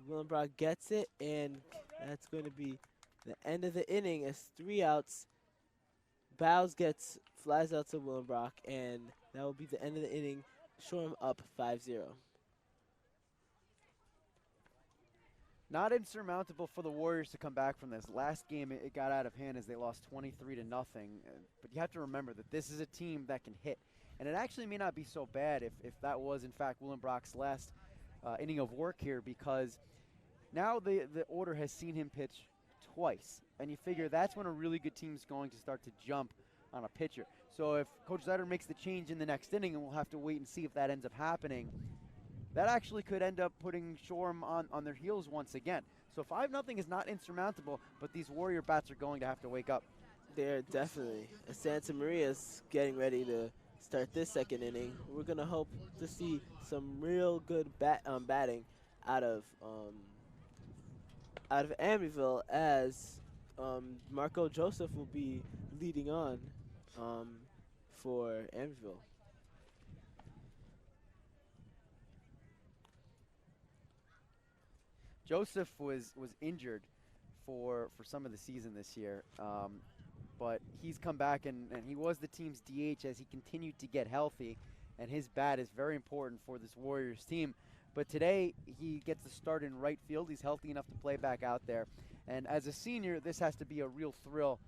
Willembrook gets it, and that's going to be the end of the inning as 3 outs. Bowes flies out to Willembrook, and that will be the end of the inning. Shoreham up 5-0. Not insurmountable for the Warriors to come back from this. Last game, it got out of hand as they lost 23-0. But you have to remember that this is a team that can hit. And it actually may not be so bad if that was, in fact, Willembrook's last inning of work here, because now the order has seen him pitch twice. And you figure that's when a really good team is going to start to jump on a pitcher. So if Coach Zeider makes the change in the next inning, and we'll have to wait and see if that ends up happening, that actually could end up putting Shoreham on their heels once again. So 5-0 is not insurmountable, but these Warrior bats are going to have to wake up. They're definitely. Santa Maria's getting ready to start this second inning. We're going to hope to see some real good batting out of Amityville, as Marco Joseph will be leading on for Amityville. Joseph was injured for some of the season this year, but he's come back and he was the team's DH as he continued to get healthy, and his bat is very important for this Warriors team. But today he gets the start in right field. He's healthy enough to play back out there, and as a senior, this has to be a real thrill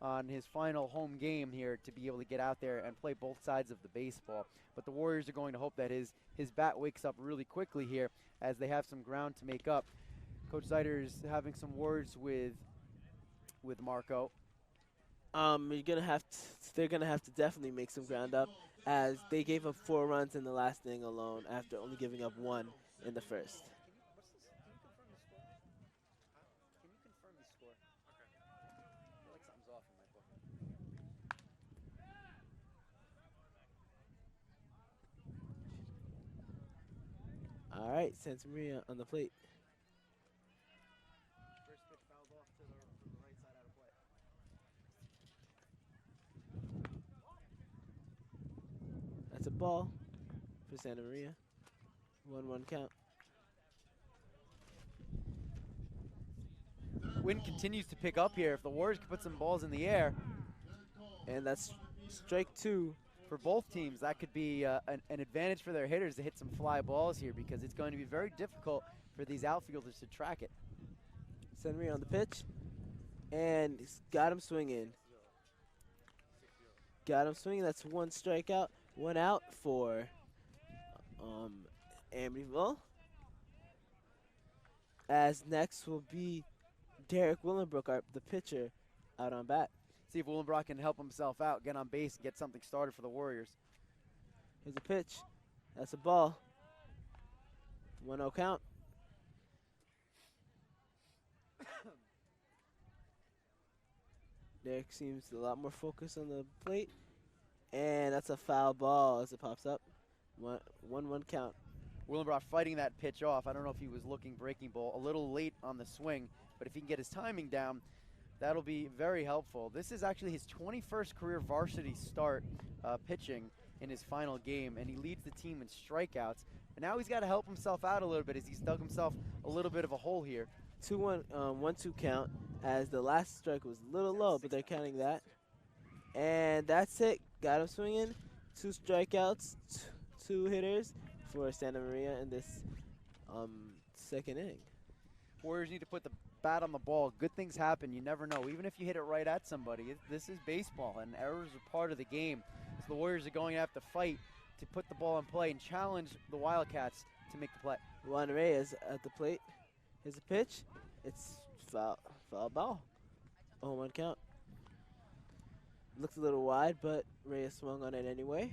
on his final home game here to be able to get out there and play both sides of the baseball. But the Warriors are going to hope that his bat wakes up really quickly here, as they have some ground to make up. Coach Zeider is having some words with Marco. They're gonna have to definitely make some ground up, as they gave up 4 runs in the last inning alone after only giving up 1 in the first. Can you confirm the score? Okay. I feel like something's off in my book. right, Santa Maria on the plate. First pitch fouled off to the right side out of play. That's a ball for Santa Maria. 1-1 count. Wind continues to pick up here. If the Warriors can put some balls in the air, And that's strike 2. for both teams, that could be an advantage for their hitters to hit some fly balls here, because it's going to be very difficult for these outfielders to track it. Santa Maria on the pitch. And he's got him swinging. Got him swinging. That's 1 strikeout, 1 out for Amityville. As next will be Derek Willenbrook, the pitcher, out on bat. See if Willenbrock can help himself out, get on base, and get something started for the Warriors. Here's a pitch. That's a ball. 1-0 count. Derek seems a lot more focused on the plate. And that's a foul ball as it pops up. 1-1 count. Willenbrock fighting that pitch off. I don't know if he was looking breaking ball, a little late on the swing, but if he can get his timing down, that'll be very helpful. This is actually his 21st career varsity start pitching in his final game, and he leads the team in strikeouts. And now he's got to help himself out a little bit as he's dug himself a little bit of a hole here. 1-2 count, as the last strike was a little low, but they're counting that. And that's it. Got him swinging. 2 strikeouts, 2 hitters for Santa Maria in this second inning. Warriors need to put the bat on the ball. Good things happen. You never know. Even if you hit it right at somebody, this is baseball, and errors are part of the game. So the Warriors are going to have to fight to put the ball in play and challenge the Wildcats to make the play. Juan Reyes at the plate. Here's a pitch. It's foul ball. 0-1 count. Looks a little wide, but Reyes swung on it anyway.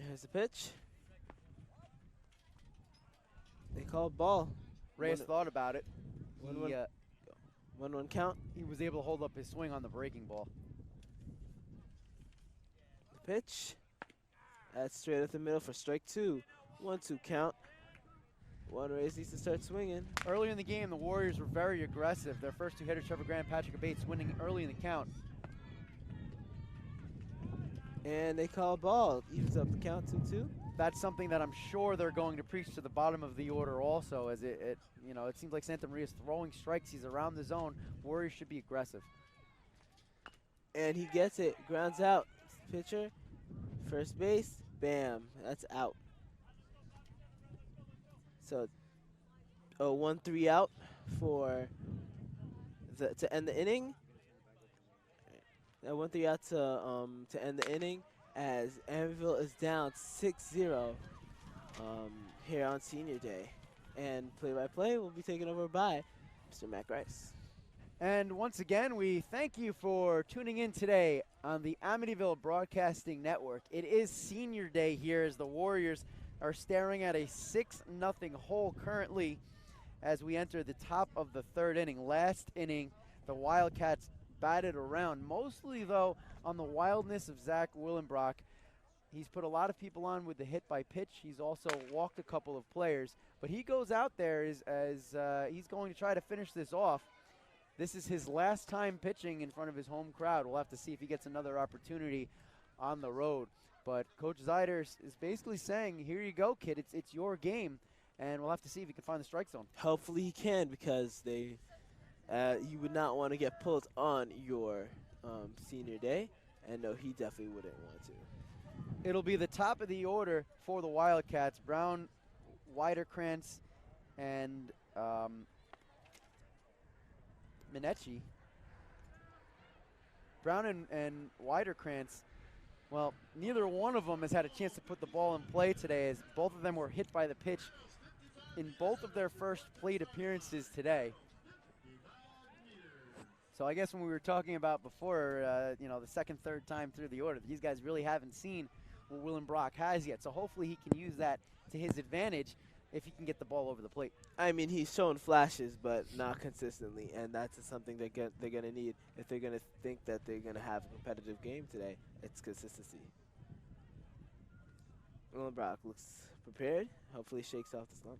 Here's the pitch. They called ball. Reyes thought about it. 1-1 count. He was able to hold up his swing on the breaking ball. The pitch. That's straight up the middle for strike 2. 1-2 count. Juan Reyes needs to start swinging. Earlier in the game, the Warriors were very aggressive. Their first 2 hitters, Trevor Grant, Patrick Abates, winning early in the count. And they call ball. Evens up the count 2-2. That's something that I'm sure they're going to preach to the bottom of the order also, as it seems like Santa Maria's throwing strikes. He's around the zone. Warriors should be aggressive. And he gets it. Grounds out. Pitcher. First base. Bam. That's out. So, 1-3 out for to end the inning. 1-3 out to end the inning, as Amityville is down 6-0 here on Senior Day. And play-by-play will be taken over by Mr. Matt Grice. And once again, we thank you for tuning in today on the Amityville Broadcasting Network. It is Senior Day here as the Warriors are staring at a 6-0 hole currently as we enter the top of the 3rd inning. Last inning, the Wildcats batted around, mostly though on the wildness of Zach Willenbrock. He's put a lot of people on with the hit by pitch. He's also walked a couple of players, but he goes out there as he's going to try to finish this off. This is his last time pitching in front of his home crowd. We'll have to see if he gets another opportunity on the road. But Coach Zeider is basically saying, here you go, kid. It's your game, and we'll have to see if he can find the strike zone. Hopefully he can, because you would not want to get pulled on your Senior Day, and no, he definitely wouldn't want to. It'll be the top of the order for the Wildcats. Brown, Widerkrantz, and Minechi. Brown and Widerkrantz, well, neither one of them has had a chance to put the ball in play today, as both of them were hit by the pitch in both of their first plate appearances today. So I guess when we were talking about before, the second, third time through the order, these guys really haven't seen what Willenbrock has yet. So hopefully he can use that to his advantage if he can get the ball over the plate. I mean, he's shown flashes, but not consistently, and that's something they're going to need if they're going to think that they're going to have a competitive game today. It's consistency. Brock looks prepared. Hopefully shakes off the slump.